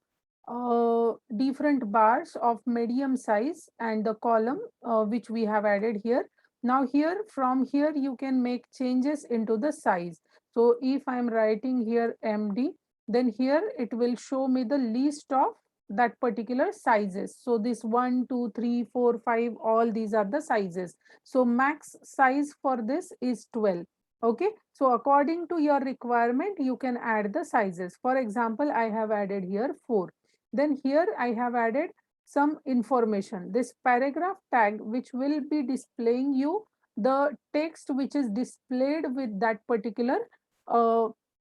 different bars of medium size and the column which we have added here. Now here, from here you can make changes into the size. So if I'm writing here MD, then here it will show me the list of that particular sizes. So this 1, 2, 3, 4, 5, all these are the sizes. So max size for this is 12. Okay, so according to your requirement, you can add the sizes. For example, I have added here 4. Then here I have added some information. This paragraph tag which will be displaying you the text which is displayed with that particular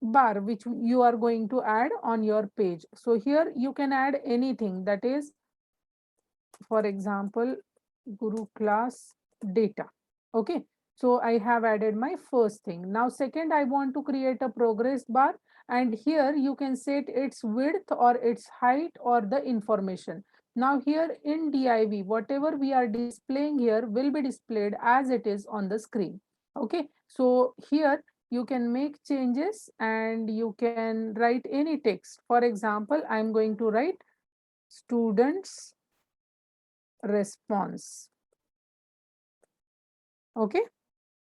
bar which you are going to add on your page. So here you can add anything, that is, for example, Guru class data. Okay, so I have added my first thing. Now second, I want to create a progress bar, and here you can set its width or its height or the information. Now here in div, whatever we are displaying here will be displayed as it is on the screen. Okay, so here you can make changes and you can write any text. For example, I'm going to write students response. Okay,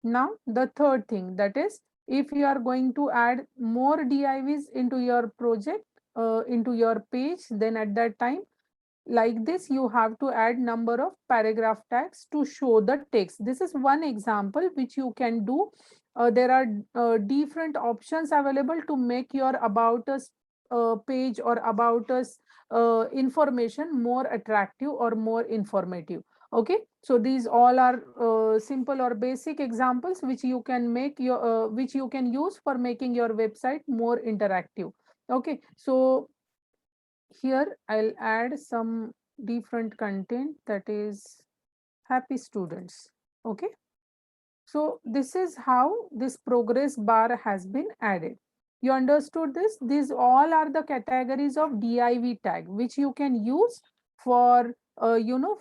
now the third thing, that is, if you are going to add more divs into your project, into your page, then at that time like this you have to add number of paragraph tags to show the text. This is one example which you can do. There are different options available to make your about us page or about us information more attractive or more informative. Okay, so these all are simple or basic examples which you can make your which you can use for making your website more interactive. Okay, so here I'll add some different content, that is happy students. Okay. So this is how this progress bar has been added. You understood this? These all are the categories of div tag, which you can use for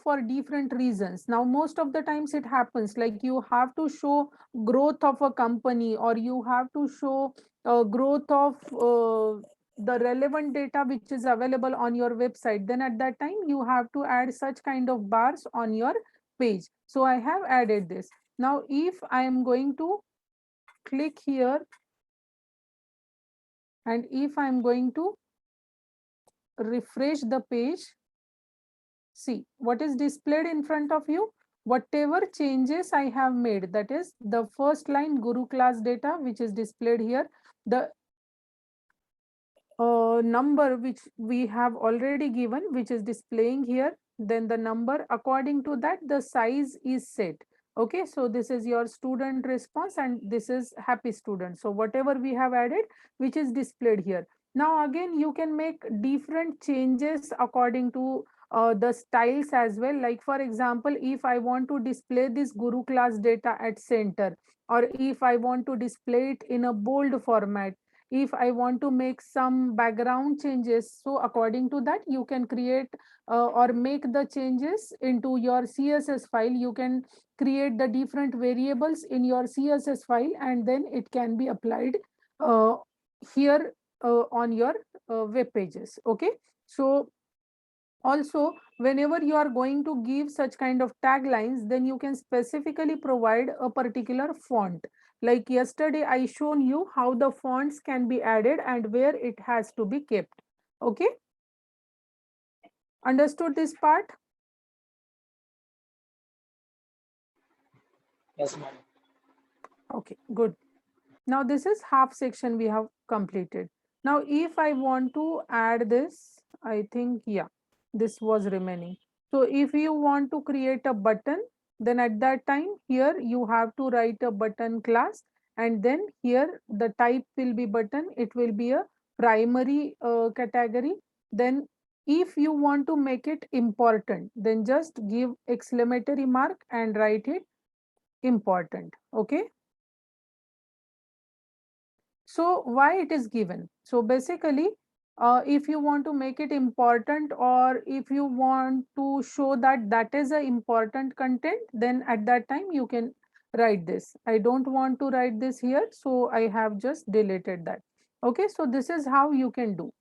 for different reasons. Now most of the times it happens like you have to show growth of a company, or you have to show growth of the relevant data which is available on your website. Then at that time you have to add such kind of bars on your page. So I have added this. Now, if I am going to click here, and if I am going to refresh the page, see what is displayed in front of you. Whatever changes I have made, that is the first line Guru class data, which is displayed here, the number which we have already given, which is displaying here, then the number according to that the size is set. Okay, so this is your student response and this is happy student. So whatever we have added, which is displayed here. Now again, you can make different changes according to the styles as well. Like for example, if I want to display this Guru class data at center, or if I want to display it in a bold format, if I want to make some background changes, so according to that you can create or make the changes into your CSS file. You can create the different variables in your CSS file, and then it can be applied uh, here on your web pages. Okay, so also whenever you are going to give such kind of taglines, then you can specifically provide a particular font. Like yesterday I shown you how the fonts can be added and where it has to be kept. Okay, understood this part? Yes, ma'am. Okay, good. Now this is half section we have completed. Now if I want to add this, I think, yeah, this was remaining. So if you want to create a button, then at that time here you have to write a button class, and then here the type will be button. It will be a primary category. Then if you want to make it important, then just give exclamatory mark and write it important. Okay. So why it is given? So basically, if you want to make it important, or if you want to show that that is a important content, then at that time you can write this. I don't want to write this here, so I have just deleted that. Okay, so this is how you can do.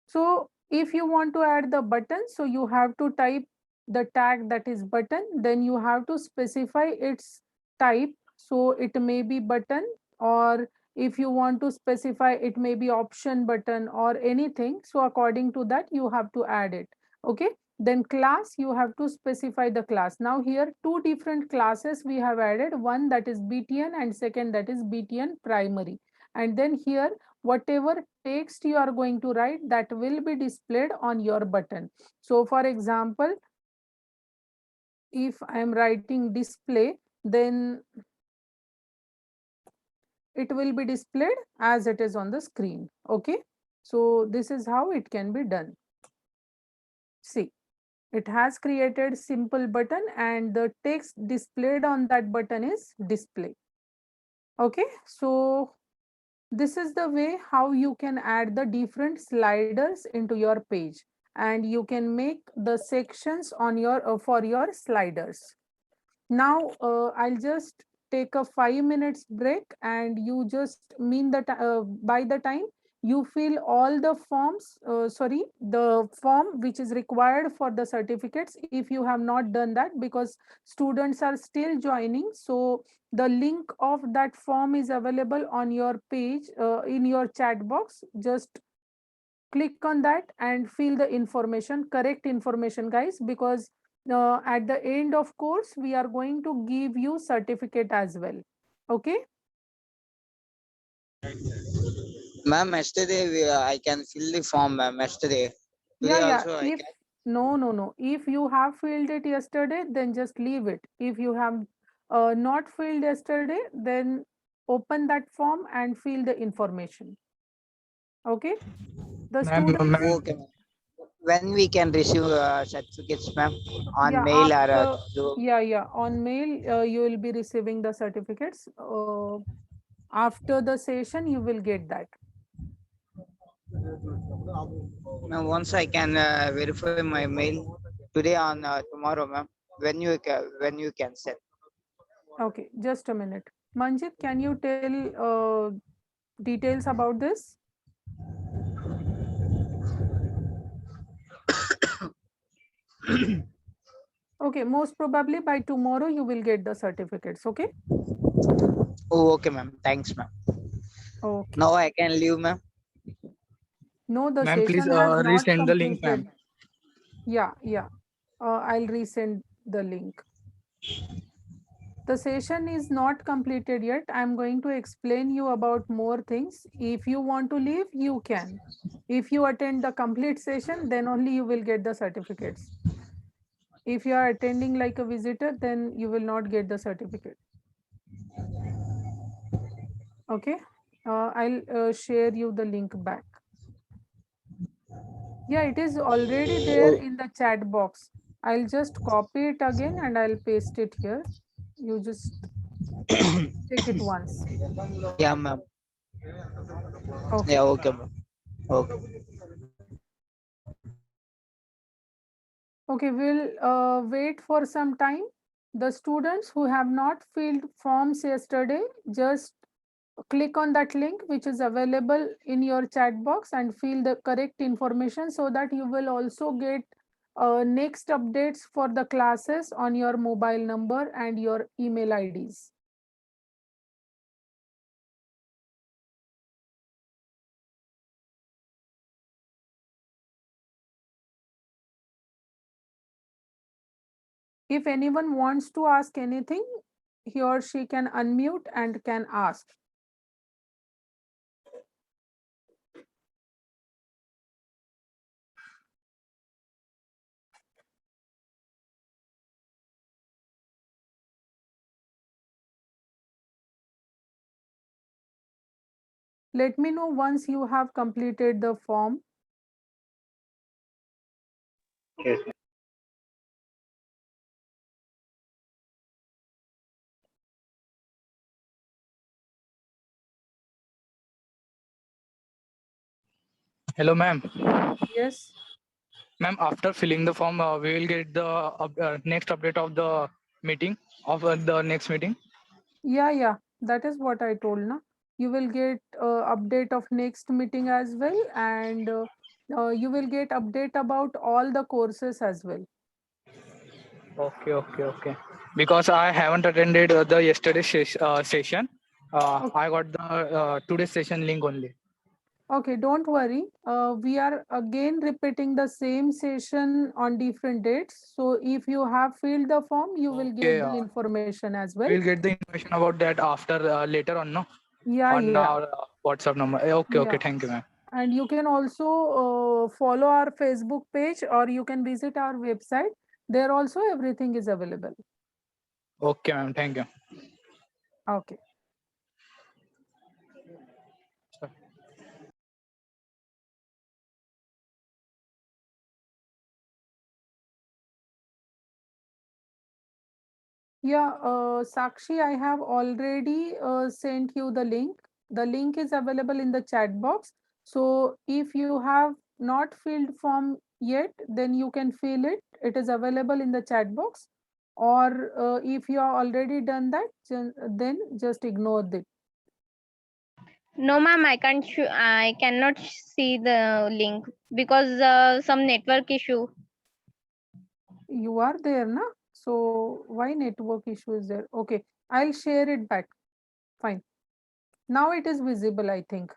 So if you want to add the button, so you have to type the tag that is button, then you have to specify its type. So it may be button, or if you want to specify, it may be option button or anything. So according to that, you have to add it. Okay. Then class, you have to specify the class. Now here, two different classes we have added, one that is BTN and second that is BTN primary. And then here, whatever text you are going to write, that will be displayed on your button. So for example, if I am writing display, then it will be displayed as it is on the screen. Okay, so this is how it can be done. See, it has created simple button and the text displayed on that button is display. Okay, so this is the way how you can add the different sliders into your page, and you can make the sections on your for your sliders. Now I'll just take a 5 minutes break, and you just mean that by the time you fill all the forms, the form which is required for the certificates, if you have not done that, because students are still joining, so the link of that form is available on your page in your chat box. Just click on that and fill the information, correct information, guys, because at the end of course we are going to give you certificate as well. Okay. Ma'am, yesterday I can fill the form, ma'am. Yesterday. Today Yeah, also I if can. no, if you have filled it yesterday, then just leave it. If you have not filled yesterday, then open that form and fill the information. Okay. The Ma'am, students, ma'am, Okay, ma'am. When we can receive certificates, ma'am? On yeah, mail or after, through? yeah, on mail, you will be receiving the certificates. After the session, you will get that. Ma'am, once I can verify my mail today on tomorrow, ma'am. When you can send? Okay, just a minute. Manjit, can you tell details about this? Okay, most probably by tomorrow you will get the certificates. Okay. Oh, okay, ma'am. Thanks, ma'am. Okay. Now I can leave, ma'am. No, the ma'am, please session has not resend the link, completed. ma'am. Yeah. I'll resend the link. The session is not completed yet. I'm going to explain you about more things. If you want to leave, you can. If you attend the complete session, then only you will get the certificates. If you are attending like a visitor, then you will not get the certificate. Okay. I'll share you the link back. Yeah, it is already there in the chat box. I'll just copy it again and I'll paste it here. You just check it once. Yeah, ma'am. Okay. Yeah, okay, ma'am. Okay. Okay, we'll wait for some time. The students who have not filled forms yesterday, just click on that link which is available in your chat box and fill the correct information so that you will also get next updates for the classes on your mobile number and your email IDs. If anyone wants to ask anything, he or she can unmute and can ask. Let me know once you have completed the form. Yes. Hello, ma'am. Yes. Ma'am, after filling the form, we will get the next update of the meeting, of the next meeting. Yeah. That is what I told. Na? You will get update of next meeting as well, and you will get update about all the courses as well. Okay. Because I haven't attended the yesterday session. Okay. I got the today's session link only. Okay, don't worry. We are again repeating the same session on different dates. So if you have filled the form, you will get the information as well. We'll get the information about that after later on, no? Yeah. On our WhatsApp number. Okay. Yeah. Thank you, ma'am. And you can also follow our Facebook page or you can visit our website. There also everything is available. Okay, ma'am. Thank you. Okay. Yeah, Sakshi, I have already sent you the link. The link is available in the chat box. So if you have not filled form yet, then you can fill it. It is available in the chat box. Or if you are already done that, then just ignore it. No, ma'am, I cannot see the link because some network issue. You are there, na? So why network issue is there? Okay, I'll share it back. Fine. Now it is visible, I think.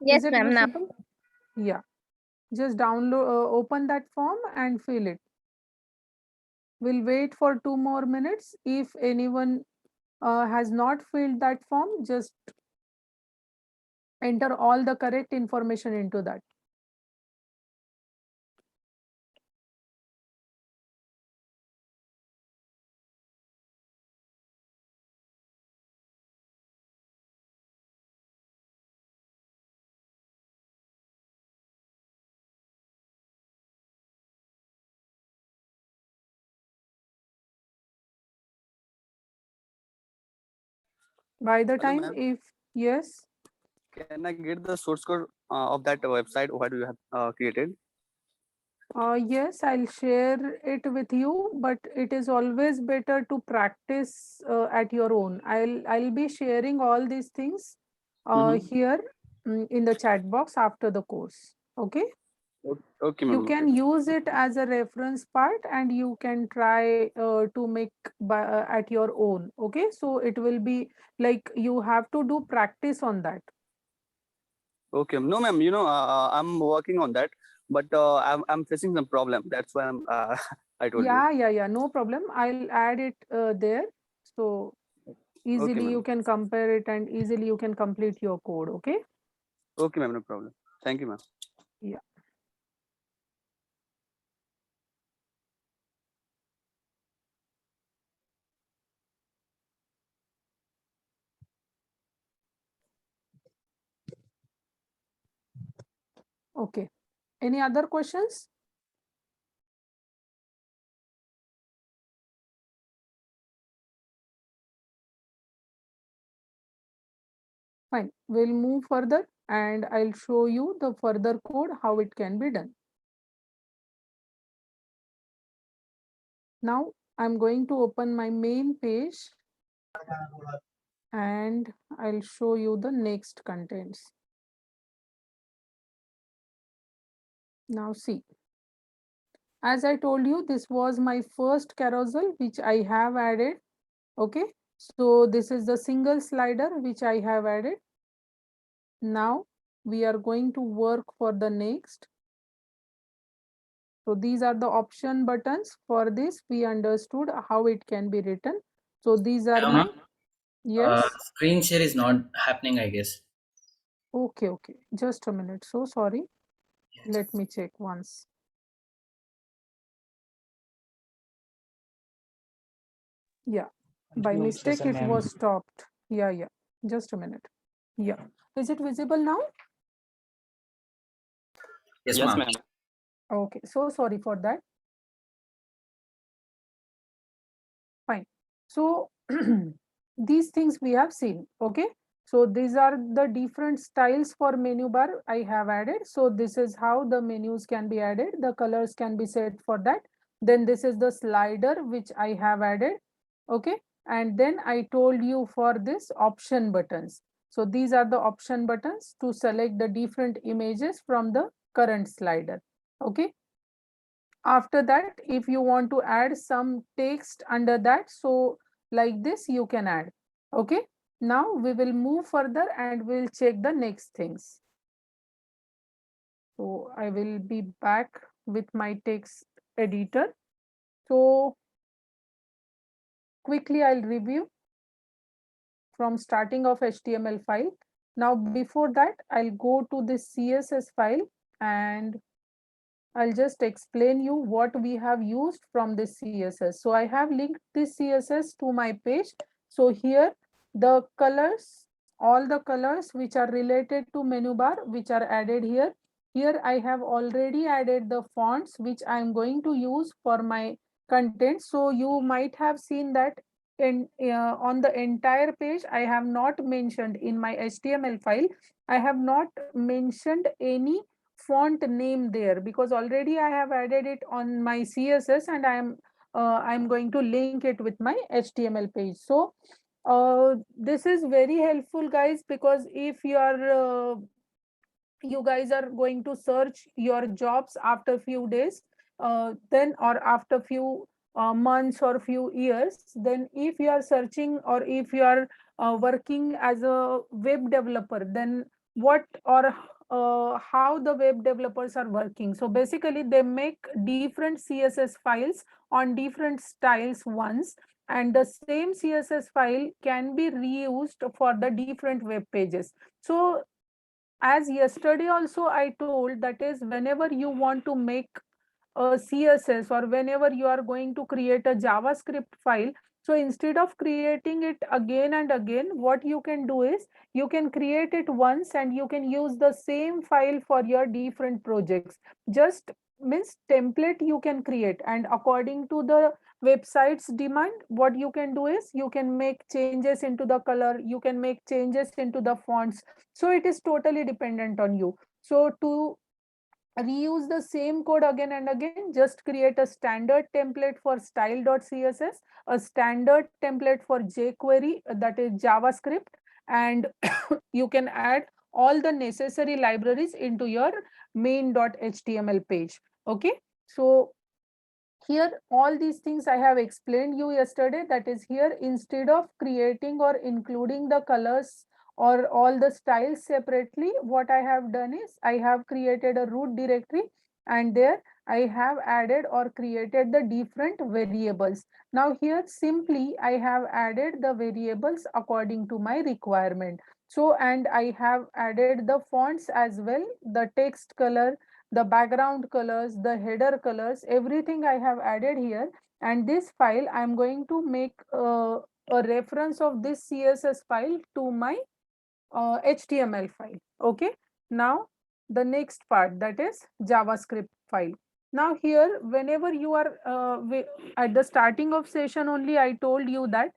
Yes, Is it ma'am. Now. visible? Yeah. Just download, open that form and fill it. We'll wait for 2 more minutes. If anyone has not filled that form, just enter all the correct information into that. By the Hello, time, ma'am. if yes, Can I get the source code of that website? What you have created? yes, I'll share it with you, but it is always better to practice at your own. I'll be sharing all these things Mhm. here in the chat box after the course. Okay. Okay, You ma'am. can Okay. use it as a reference part and you can try to make at your own. Okay. So it will be like you have to do practice on that. Okay. No, ma'am. I'm working on that, but I'm facing some problem. That's why I told you. Yeah. No problem. I'll add it there. So Okay, easily you ma'am. can compare it and easily you can complete your code. Okay. Okay, ma'am. No problem. Thank you, ma'am. Yeah. Okay. Any other questions? Fine. We'll move further and I'll show you the further code, how it can be done. Now I'm going to open my main page and I'll show you the next contents. Now see, as I told you, this was my first carousel which I have added. Okay, so this is the single slider which I have added. Now we are going to work for the next. So these are the option buttons. For this, we understood how it can be written. So these are my, yes. Screen share is not happening, I guess. Okay. Just a minute. So sorry. Let me check once. Yeah, by mistake it was stopped. Yeah. Just a minute. Yeah. Is it visible now? Yes, Yes, ma'am. ma'am. Okay. So sorry for that. Fine. So these things we have seen. Okay. So these are the different styles for menu bar I have added. So this is how the menus can be added. The colors can be set for that. Then this is the slider which I have added. Okay. And then I told you for this option buttons. So these are the option buttons to select the different images from the current slider. Okay. After that, if you want to add some text under that, so like this you can add. Okay. Now we will move further and we'll check the next things. So I will be back with my text editor. So quickly I'll review from starting of HTML file. Now before that, I'll go to this CSS file and I'll just explain you what we have used from this CSS. So I have linked this CSS to my page. So here the colors, all the colors which are related to menu bar, which are added here. Here I have already added the fonts which I'm going to use for my content. So you might have seen that in on the entire page, I have not mentioned in my HTML file, I have not mentioned any font name there because already I have added it on my CSS and I'm going to link it with my HTML page. So this is very helpful, guys, because if you guys are going to search your jobs after few days, then or after few months or few years, then if you are searching or if you are working as a web developer, then what or how the web developers are working. So basically they make different CSS files on different styles once, and the same CSS file can be reused for the different web pages. So as yesterday also I told, that is whenever you want to make a CSS or whenever you are going to create a JavaScript file, so instead of creating it again and again, what you can do is you can create it once and you can use the same file for your different projects. Just means template you can create, and according to the website's demand, what you can do is you can make changes into the color, you can make changes into the fonts. So it is totally dependent on you. So to reuse the same code again and again, just create a standard template for style.css, a standard template for jQuery, that is JavaScript, and you can add all the necessary libraries into your main.html page. Okay, so here all these things I have explained you yesterday. That is, here instead of creating or including the colors or all the styles separately, what I have done is I have created a root directory, and there I have added or created the different variables. Now here simply I have added the variables according to my requirement. So, and I have added the fonts as well, the text color, the background colors, the header colors, everything I have added here. And this file, I'm going to make a reference of this CSS file to my HTML file. Okay. Now, the next part, that is JavaScript file. Now here, whenever you are at the starting of session only, I told you that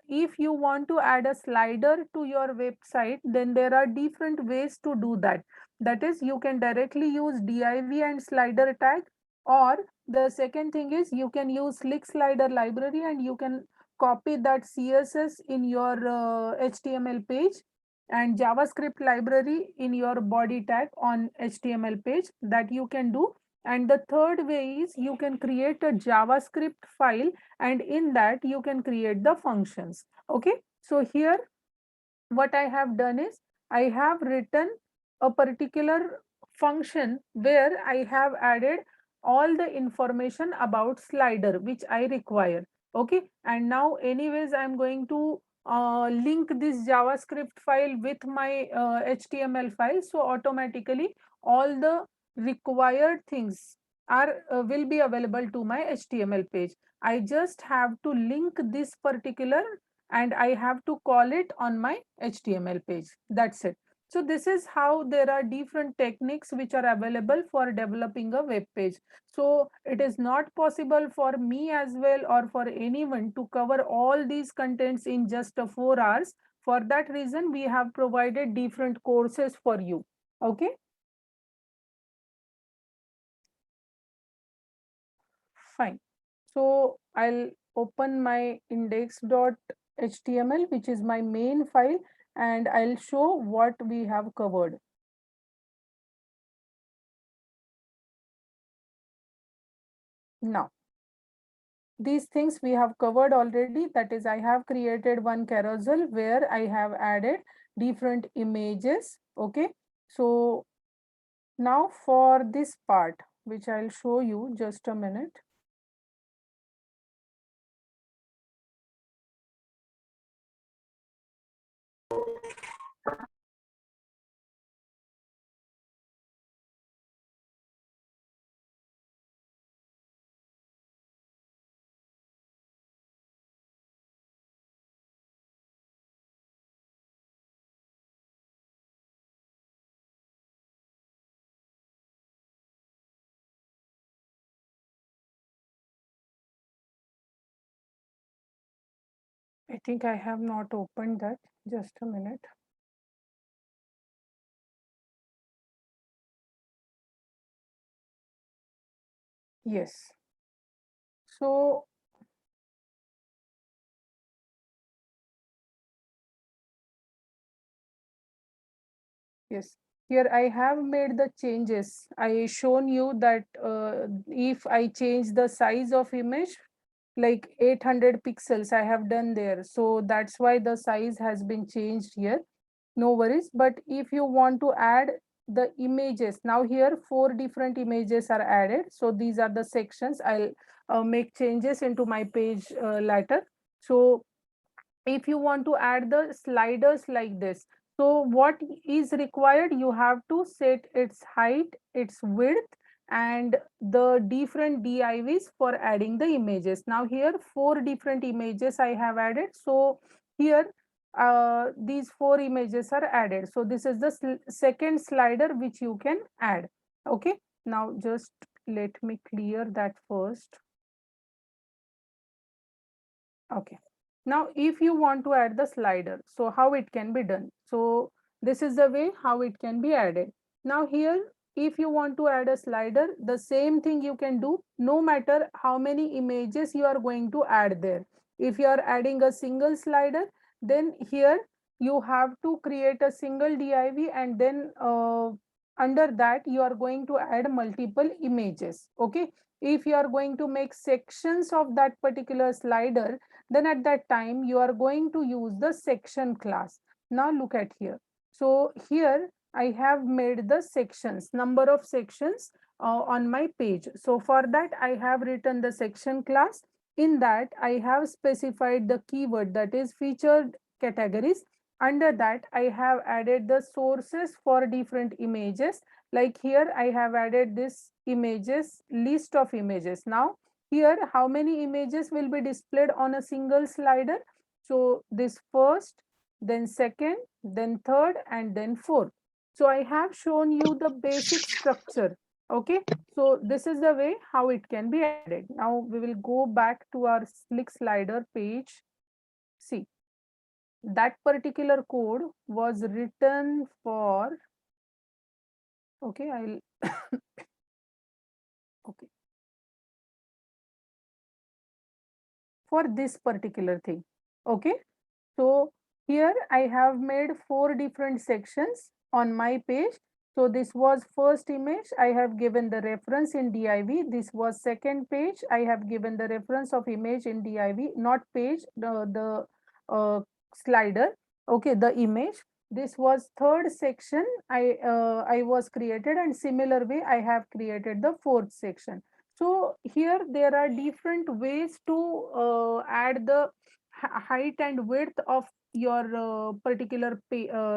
if you want to add a slider to your website, then there are different ways to do that. That is, you can directly use div and slider tag, or the second thing is you can use slick slider library and you can copy that CSS in your HTML page and JavaScript library in your body tag on HTML page, that you can do. And the third way is you can create a JavaScript file, and in that you can create the functions. Okay, so here what I have done is I have written a particular function where I have added all the information about slider which I require. Okay, and now anyways I'm going to link this JavaScript file with my HTML file, so automatically all the required things are will be available to my HTML page. I just have to link this particular and I have to call it on my HTML page. That's it. So this is how there are different techniques which are available for developing a web page. So it is not possible for me as well or for anyone to cover all these contents in just 4 hours. For that reason, we have provided different courses for you. Okay. Fine. So I'll open my index.html, which is my main file, and I'll show what we have covered. Now, these things we have covered already. That is, I have created one carousel where I have added different images. Okay. So now for this part, which I'll show you just a minute. I think I have not opened that. Just a minute. Yes. So yes, here I have made the changes. I shown you that if I change the size of image, like 800 pixels I have done there. So that's why the size has been changed here. No worries. But if you want to add the images, now here 4 different images are added. So these are the sections. I'll make changes into my page later. So if you want to add the sliders like this, so what is required, you have to set its height, its width, and the different divs for adding the images. Now here 4 different images I have added. So here these 4 images are added. So this is the second slider which you can add. Okay, now just let me clear that first. Okay. Now, if you want to add the slider, so how it can be done? So this is the way how it can be added. Now here, if you want to add a slider, the same thing you can do no matter how many images you are going to add there. If you are adding a single slider, then here you have to create a single div, and then under that you are going to add multiple images. Okay. If you are going to make sections of that particular slider, then at that time you are going to use the section class. Now look at here. So here I have made the sections, number of sections on my page. So for that I have written the section class. In that I have specified the keyword, that is featured categories. Under that I have added the sources for different images. Like here I have added this images, list of images. Now here how many images will be displayed on a single slider? So this first, then second, then third, and then fourth. So I have shown you the basic structure. Okay, so this is the way how it can be added. Now we will go back to our Slick Slider page. See, that particular code was written for, okay, I'll okay, for this particular thing. Okay, so here I have made 4 different sections on my page. So this was first image, I have given the reference in div. This was second page, I have given the reference of image in div, not page, the slider. Okay, the image. This was third section I was created, and similar way I have created the fourth section. So here there are different ways to add the height and width of your particular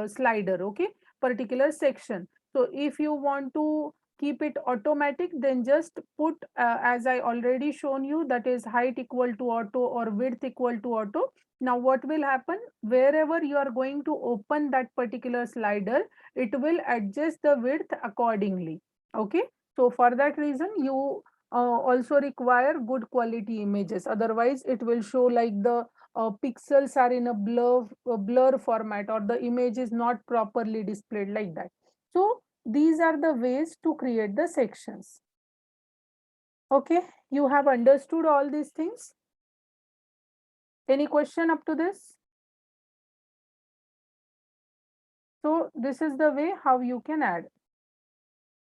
slider, okay, particular section. So if you want to keep it automatic, then just put as I already shown you, that is height equal to auto or width equal to auto. Now what will happen, wherever you are going to open that particular slider, it will adjust the width accordingly. Okay, so for that reason you also require good quality images, otherwise it will show like the pixels are in a blur format, or the image is not properly displayed like that. So these are the ways to create the sections. Okay, you have understood all these things? Any question up to this? So this is the way how you can add.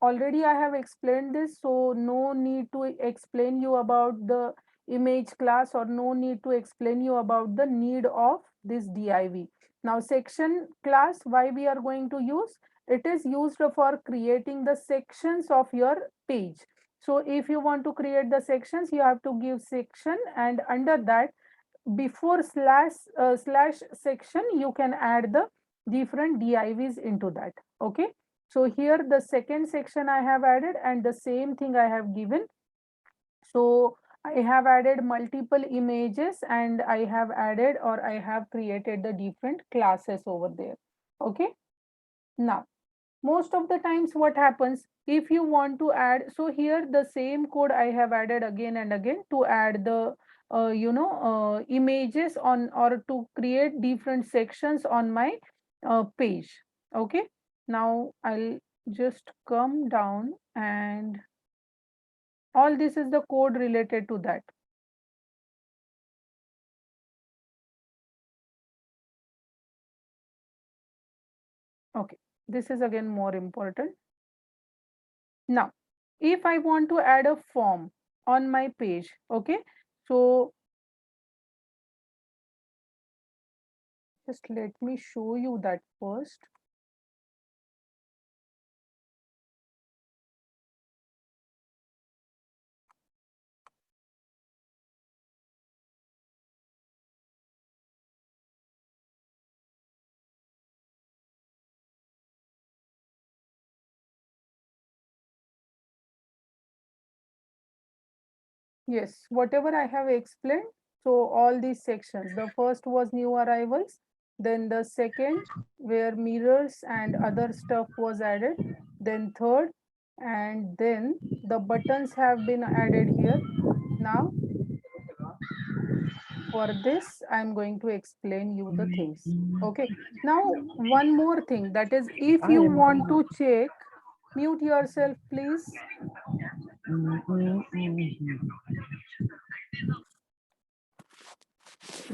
Already I have explained this, so no need to explain you about the image class, or no need to explain you about the need of this div. Now section class, why we are going to use? It is used for creating the sections of your page. So if you want to create the sections, you have to give section, and under that before slash section you can add the different divs into that. Okay, so here the second section I have added, and the same thing I have given. So I have added multiple images, and I have added, or I have created the different classes over there. Okay, now most of the times what happens, if you want to add, so here the same code I have added again and again to add the images on, or to create different sections on my page. Okay, now I'll just come down, and all this is the code related to that. Okay, this is again more important. Now, if I want to add a form on my page, okay, so just let me show you that first. Yes, whatever I have explained. So all these sections, the first was new arrivals, then the second where mirrors and other stuff was added, then third and then the buttons have been added here. Now for this, I'm going to explain you the things. Okay. Now, one more thing, that is, if you want to check, mute yourself, please.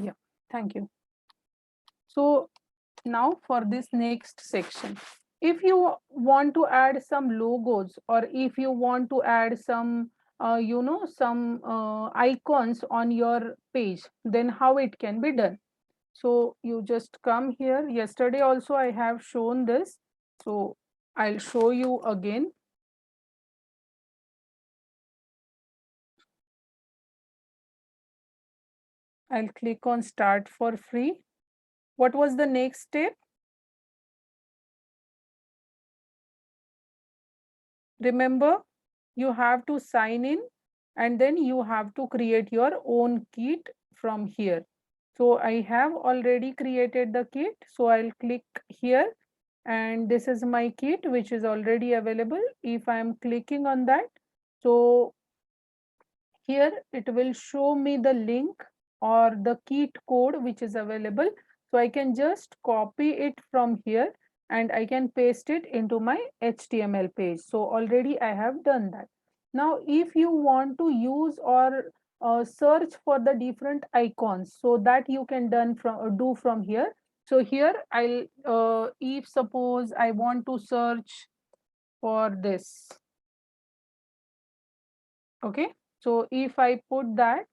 Yeah, thank you. So now for this next section, if you want to add some logos, or if you want to add some some icons on your page, then how it can be done? So you just come here. Yesterday also I have shown this, so I'll show you again. I'll click on start for free. What was the next step? Remember, you have to sign in and then you have to create your own kit from here. So I have already created the kit. So I'll click here and this is my kit which is already available. If I'm clicking on that, so here it will show me the link or the kit code which is available. So I can just copy it from here and I can paste it into my HTML page. So already I have done that. Now, if you want to use or search for the different icons, so that you can do from here. So here I'll if suppose I want to search for this. Okay, so if I put that,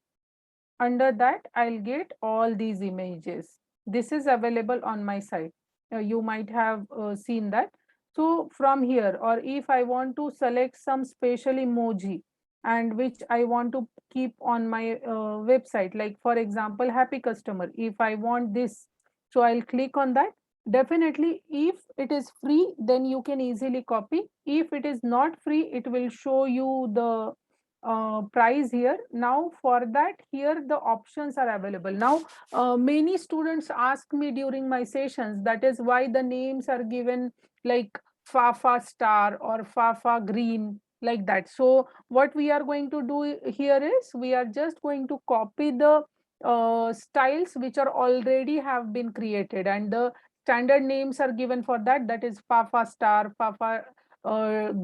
under that I'll get all these images. This is available on my site. You might have seen that. So from here, or if I want to select some special emoji and which I want to keep on my website, like for example, happy customer, if I want this, so I'll click on that. Definitely, if it is free, then you can easily copy. If it is not free, it will show you the price here. Now for that, here the options are available. Now many students ask me during my sessions, that is why the names are given like Fafa star or Fafa green, like that. So what we are going to do here is we are just going to copy the styles which are already have been created, and the standard names are given for that, that is Fafa star, Fafa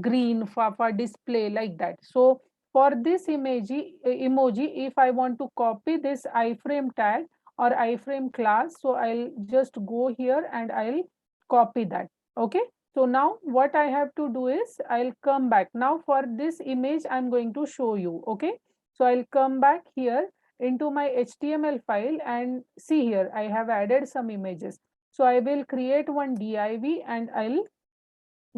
green, Fafa display, like that. So for this emoji, if I want to copy this iframe tag or iframe class, so I'll just go here and I'll copy that. Okay. So now what I have to do is I'll come back. Now for this image, I'm going to show you. Okay. So I'll come back here into my HTML file and see here, I have added some images. So I will create one div and I'll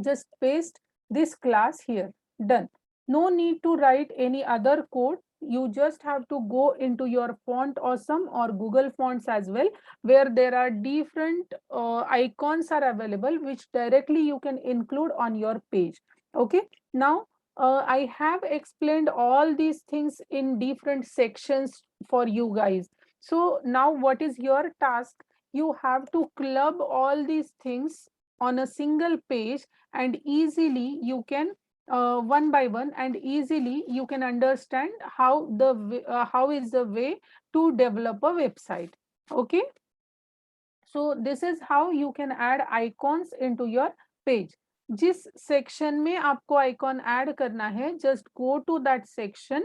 just paste this class here. Done. No need to write any other code. You just have to go into your Font Awesome or Google Fonts as well, where there are different icons are available, which directly you can include on your page. Okay. Now, I have explained all these things in different sections for you guys. So now what is your task? You have to club all these things on a single page, and easily you can one by one, and easily you can understand how how is the way to develop a website. Okay, so this is how you can add icons into your page. जिस section में आपको icon add करना है, just go to that section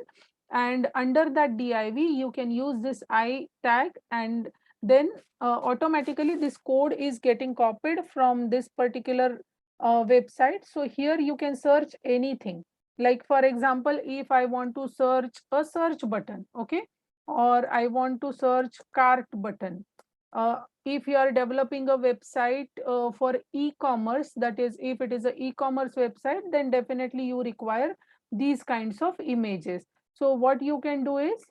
and under that div you can use this I tag, and then automatically this code is getting copied from this particular website. So here you can search anything. Like for example, if I want to search a search button, okay, or I want to search cart button. If you are developing a website for e-commerce, that is, if it is an e-commerce website, then definitely you require these kinds of images. So what you can do is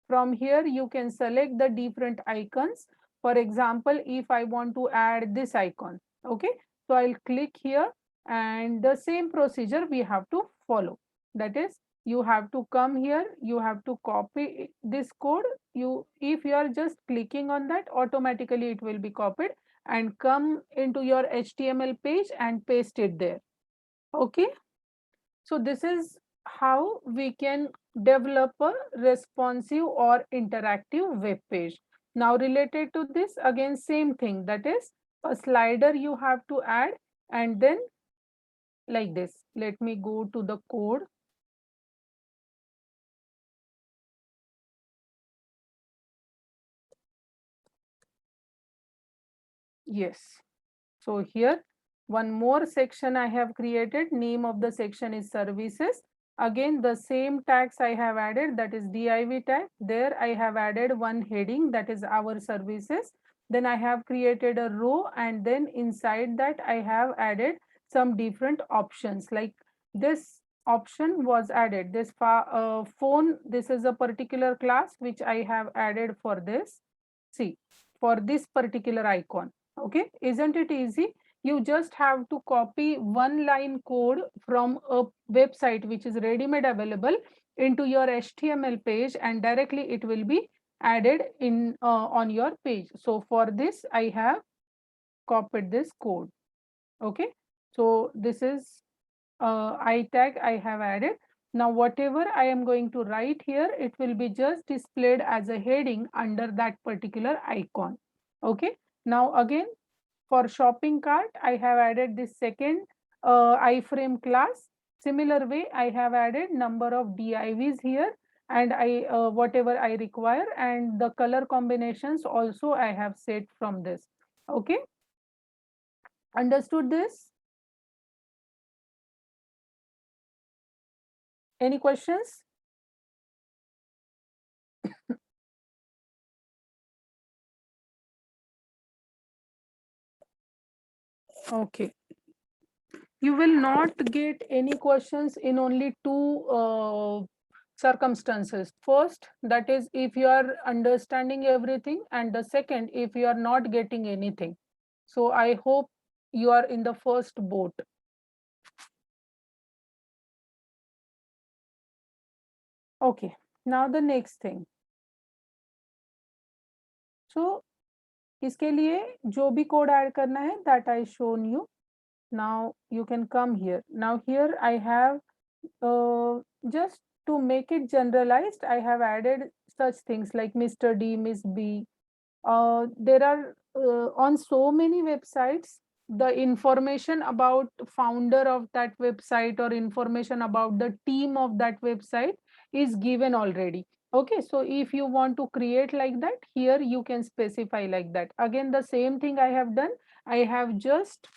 from here you can select the different icons. For example, if I want to add this icon, okay, so I'll click here and the same procedure we have to follow. That is, you have to come here, you have to copy this code. If you are just clicking on that, automatically it will be copied and come into your HTML page and paste it there. Okay, So this is how we can develop a responsive or interactive web page. Now related to this, again same thing, that is a slider you have to add, and then like this. Let me go to the code. Yes. So here one more section I have created. Name of the section is services. Again, the same tags I have added, that is div tag. There I have added one heading, that is our services. Then I have created a row, and then inside that I have added some different options. Like this option was added, this phone, this is a particular class which I have added for this. See, for this particular icon. Okay, isn't it easy? You just have to copy one line code from a website which is ready-made available into your HTML page, and directly it will be added in on your page. So for this I have copied this code. Okay, so this is I tag I have added. Now whatever I am going to write here, it will be just displayed as a heading under that particular icon. Okay, now again, for shopping cart, I have added this second iframe class. Similar way, I have added number of divs here, and I whatever I require, and the color combinations also I have set from this. Okay, understood this? Any questions? Okay. You will not get any questions in only two circumstances. First, that is if you are understanding everything, and the second, if you are not getting anything. So I hope you are in the first boat. Okay, now the next thing. So इसके लिए जो भी code add करना है, that I shown you. Now you can come here. Now here I have just to make it generalized, I have added such things like Mr. D, Miss B. There are on so many websites, the information about founder of that website or information about the team of that website is given already. Okay, so if you want to create like that, here you can specify like that. Again, the same thing I have done. I have just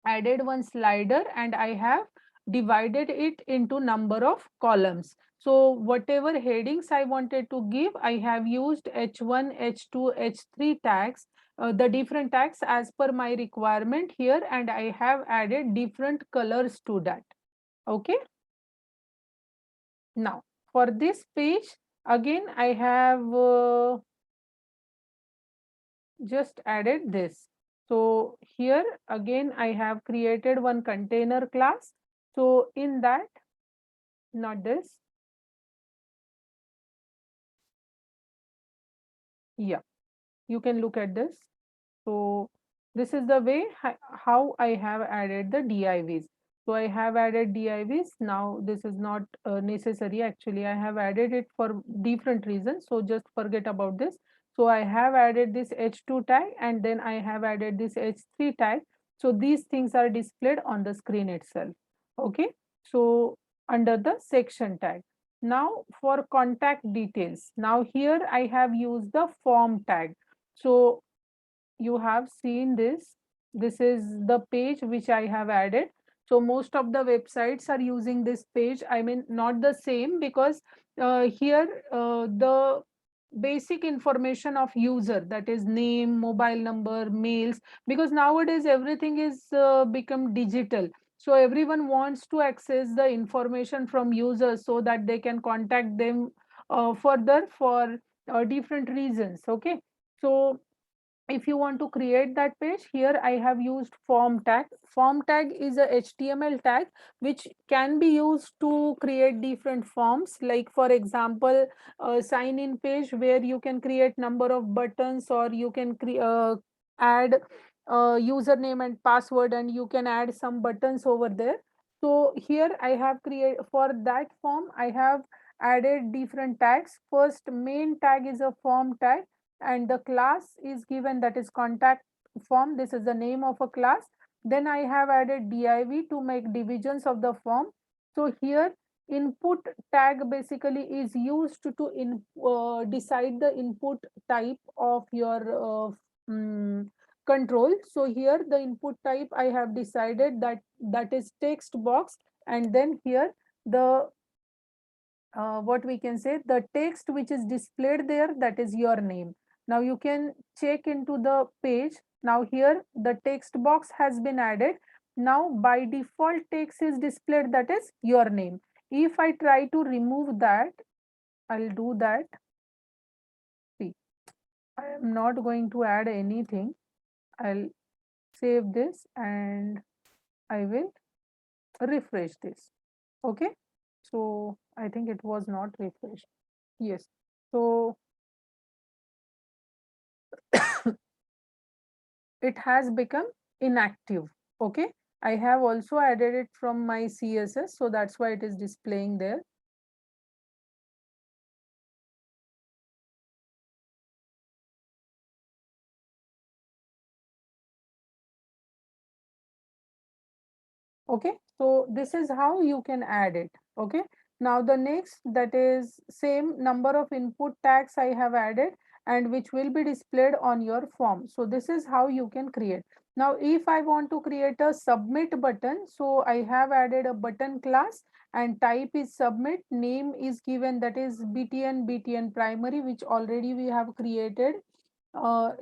added one slider, and I have divided it into number of columns. So whatever headings I wanted to give, I have used H1, H2, H3 tags, the different tags as per my requirement here, and I have added different colors to that. Okay. Now for this page, again I have just added this. So here again I have created one container class. So in that, not this. Yeah, you can look at this. So this is the way how I have added the divs. So I have added divs. Now this is not necessary. Actually, I have added it for different reasons. So just forget about this. So I have added this H2 tag, and then I have added this H3 tag. So these things are displayed on the screen itself. Okay. So under the section tag. Now for contact details. Now here I have used the form tag. So you have seen this. This is the page which I have added. So most of the websites are using this page. I mean, not the same, because here the basic information of user, that is name, mobile number, mails, because nowadays everything is become digital. So everyone wants to access the information from users so that they can contact them further for different reasons. Okay. So if you want to create that page, here I have used form tag. Form tag is a HTML tag which can be used to create different forms, like for example sign in page where you can create number of buttons, or you can add username and password, and you can add some buttons over there. So here I have created, for that form, I have added different tags. First main tag is a form tag, and the class is given, that is contact form. This is the name of a class. Then I have added div to make divisions of the form. So here input tag basically is used to decide the input type of your control. So here the input type I have decided that is text box, and then here the what we can say, the text which is displayed there, that is your name. Now you can check into the page. Now here the text box has been added. Now by default text is displayed, that is your name. If I try to remove that, I'll do that. See, I am not going to add anything. I'll save this and I will refresh this. Okay, so I think it was not refreshed. Yes, so it has become inactive. Okay, I have also added it from my CSS, so that's why it is displaying there. Okay, so this is how you can add it. Okay, now the next, that is same number of input tags I have added and which will be displayed on your form. So this is how you can create. Now if I want to create a submit button, so I have added a button class and type is submit, name is given, that is btn primary, which already we have created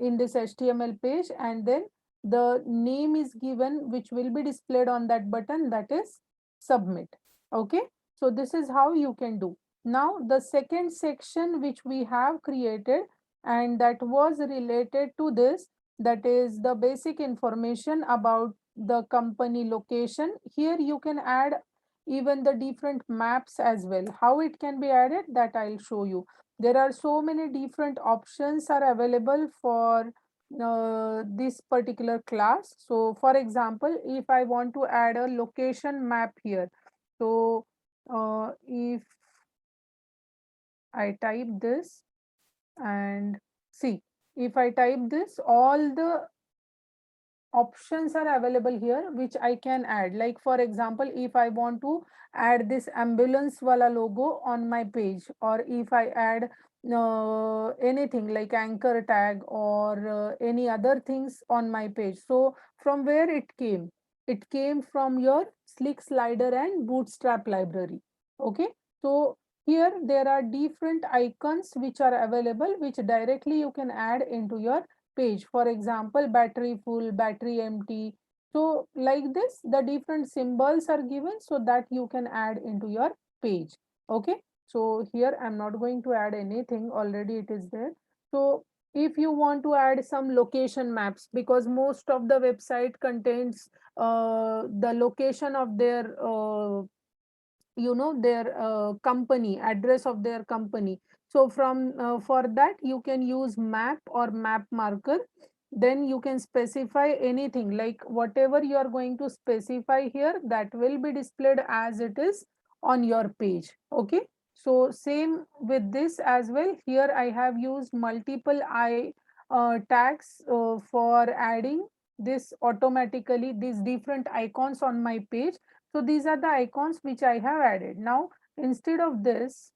in this HTML page, and then the name is given which will be displayed on that button, that is submit. Okay, so this is how you can do. Now the second section which we have created and that was related to this, that is the basic information about the company location. Here you can add even the different maps as well. How it can be added, that I'll show you. There are so many different options are available for this particular class. So for example, if I want to add a location map here, so if I type this and see, if I type this, all the options are available here which I can add. Like for example, if I want to add this ambulance wala logo on my page, or if I add anything like anchor tag or any other things on my page. So from where it came? It came from your Slick Slider and Bootstrap library. Okay, so here there are different icons which are available, which directly you can add into your page. For example, battery full, battery empty. So like this, the different symbols are given so that you can add into your page. Okay, so here I'm not going to add anything, already it is there. So if you want to add some location maps, because most of the website contains the location of their their company, address of their company. So from for that you can use map or map marker. Then you can specify anything, like whatever you are going to specify here, that will be displayed as it is on your page. Okay, so same with this as well. Here I have used multiple tags for adding this automatically, these different icons on my page. So these are the icons which I have added. Now, instead of this,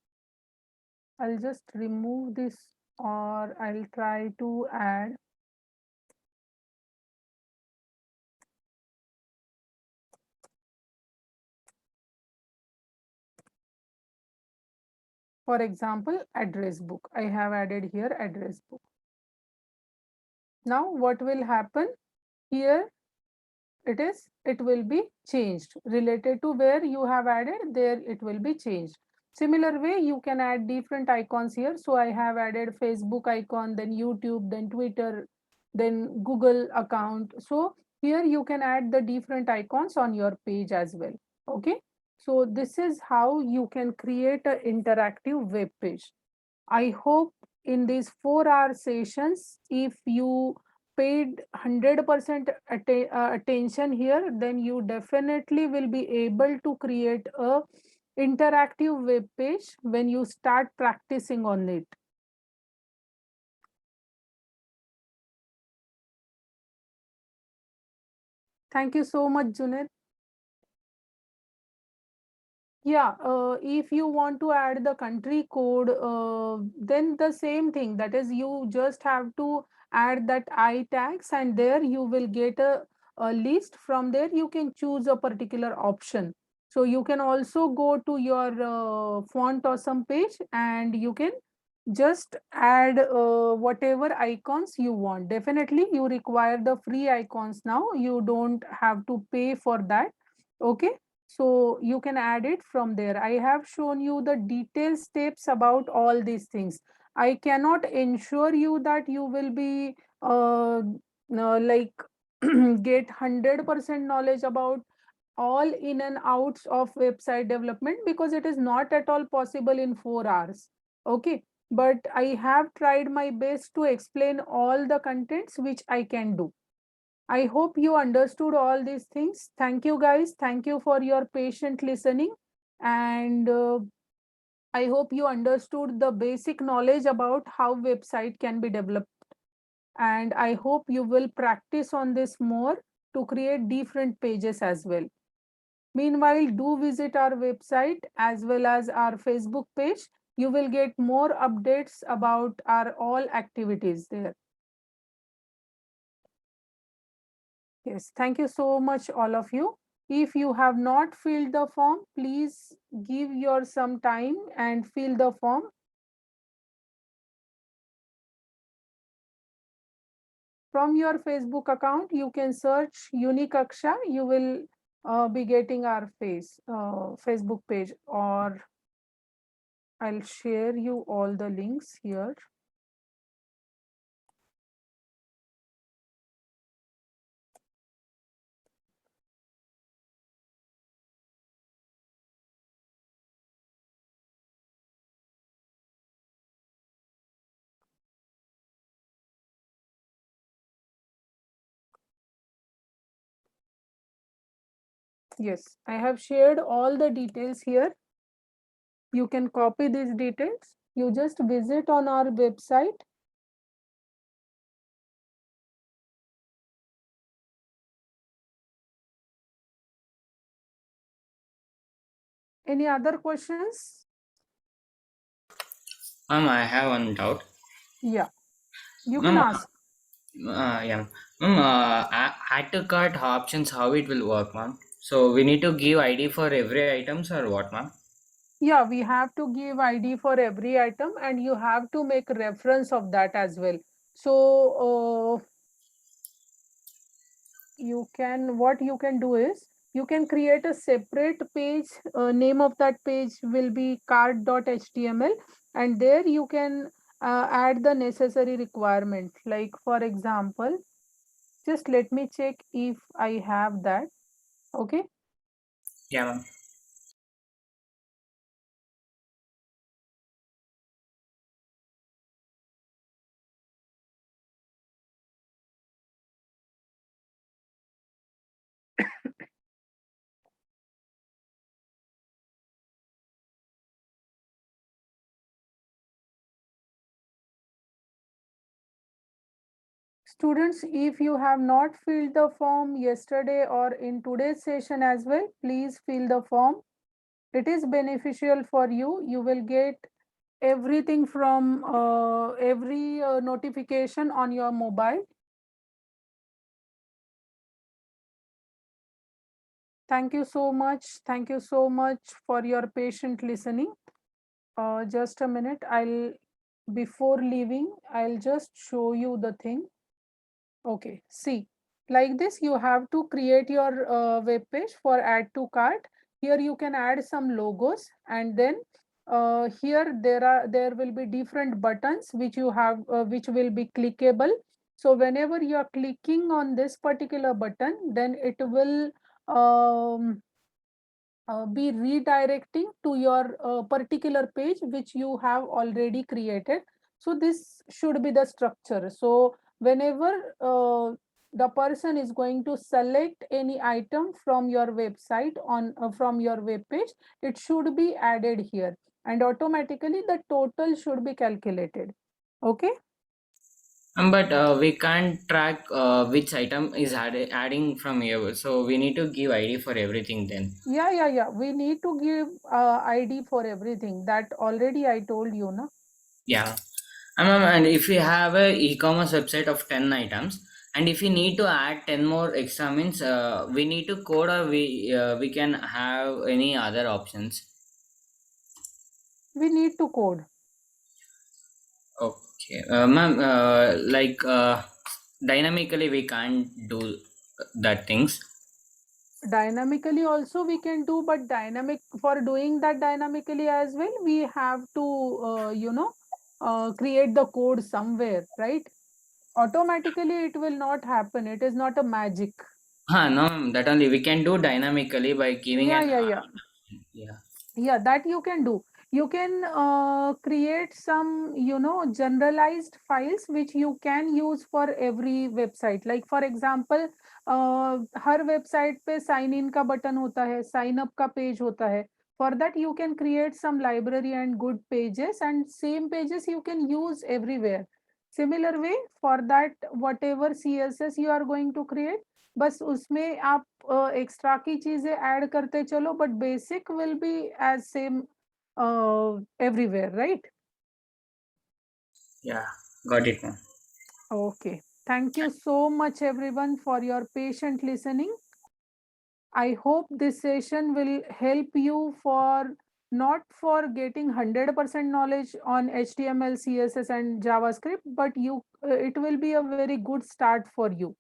I'll just remove this, or I'll try to add. For example, address book. I have added here address book. Now what will happen here? It will be changed related to where you have added, there it will be changed. Similar way, you can add different icons here. So I have added Facebook icon, then YouTube, then Twitter, then Google account. So here you can add the different icons on your page as well. Okay, so this is how you can create an interactive web page. I hope in these 4-hour sessions, if you paid 100% attention here, then you definitely will be able to create a interactive web page when you start practicing on it. Thank you so much, Junaid. Yeah, if you want to add the country code, then the same thing, that is, you just have to add that I tags, and there you will get a list. From there you can choose a particular option. So you can also go to your Font Awesome page and you can just add whatever icons you want. Definitely you require the free icons now, you don't have to pay for that. Okay, so you can add it from there. I have shown you the detailed steps about all these things. I cannot ensure you that you will be like get 100% knowledge about all in and outs of website development, because it is not at all possible in 4 hours. Okay, but I have tried my best to explain all the contents which I can do. I hope you understood all these things. Thank you guys. Thank you for your patient listening. And I hope you understood the basic knowledge about how website can be developed. And I hope you will practice on this more to create different pages as well. Meanwhile, do visit our website as well as our Facebook page. You will get more updates about our all activities there. Yes, thank you so much, all of you. If you have not filled the form, please give your some time and fill the form. From your Facebook account, you can search Unikaksha. You will be getting our Facebook page, or I'll share you all the links here. Yes, I have shared all the details here. You can copy these details. You just visit on our website. Any other questions? I have one doubt. Yeah, you can ask. Yeah, add to cart options, how it will work, ma'am? So we need to give ID for every items or what, ma'am? Yeah, we have to give ID for every item, and you have to make reference of that as well. So what you can do is, you can create a separate page. Name of that page will be cart.html, and there you can add the necessary requirement. Like for example, just let me check if I have that. Okay. Yeah, ma'am. Students, if you have not filled the form yesterday or in today's session as well, please fill the form. It is beneficial for you. You will get everything from every notification on your mobile. Thank you so much. Thank you so much for your patient listening. Just a minute. Before leaving, I'll just show you the thing. Okay, see, like this, you have to create your web page for add to cart. Here you can add some logos, and then here there will be different buttons which you have which will be clickable. So whenever you are clicking on this particular button, then it will be redirecting to your particular page which you have already created. So this should be the structure. So whenever the person is going to select any item from your website from your web page, it should be added here, and automatically the total should be calculated. Okay. But we can't track which item is adding from here. So we need to give ID for everything then. Yeah. We need to give ID for everything. That already I told you, na? Yeah. And if we have a e-commerce website of 10 items, and if we need to add 10 more extra means we need to code, or we can have any other options. We need to code. Okay, ma'am, like dynamically we can't do that things. Dynamically also we can do, but for doing that dynamically as well, we have to create the code somewhere, right? Automatically it will not happen. It is not a magic. No, ma'am, that only we can do dynamically by giving Yeah, that you can do. You can create some generalized files which you can use for every website. Like for example, her website पे sign in का button होता है, sign up का page होता है. For that you can create some library and good pages, and same pages you can use everywhere. Similar way, for that whatever CSS you are going to create, बस उसमें आप extra की चीजें add करते चलो, but basic will be as same everywhere, right? Yeah, got it, ma'am. Okay, thank you so much everyone for your patient listening. I hope this session will help you not for getting 100% knowledge on HTML, CSS and JavaScript, but it will be a very good start for you.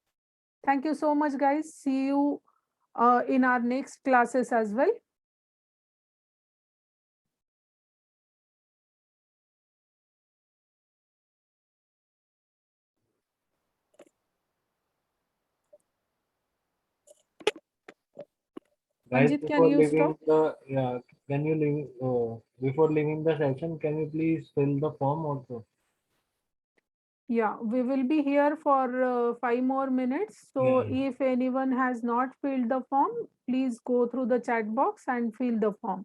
Thank you so much, guys. See you in our next classes as well. Guys, Manjit, can you stop? Can you leave before leaving the session? Can you please fill the form also? Yeah, we will be here for 5 more minutes. So if anyone has not filled the form, please go through the chat box and fill the form.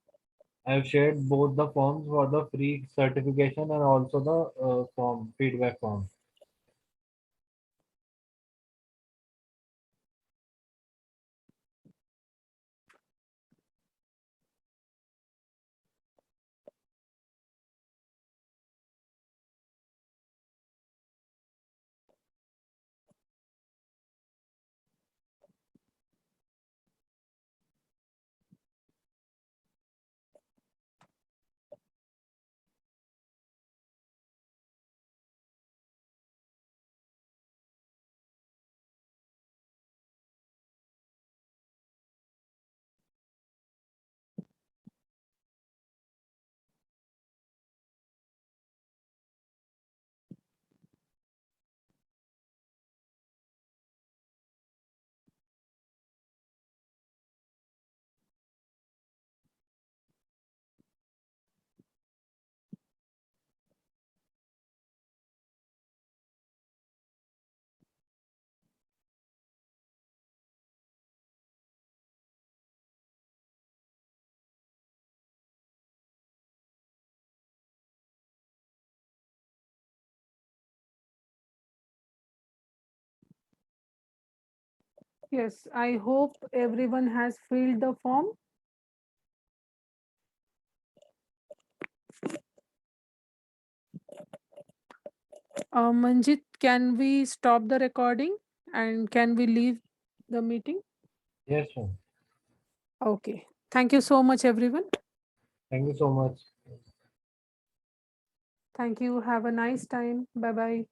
I've shared both the forms for the free certification and also the feedback form. Yes, I hope everyone has filled the form. Manjit, can we stop the recording and can we leave the meeting? Yes, sir. Okay. Thank you so much, everyone. Thank you so much. Thank you. Have a nice time. Bye-bye.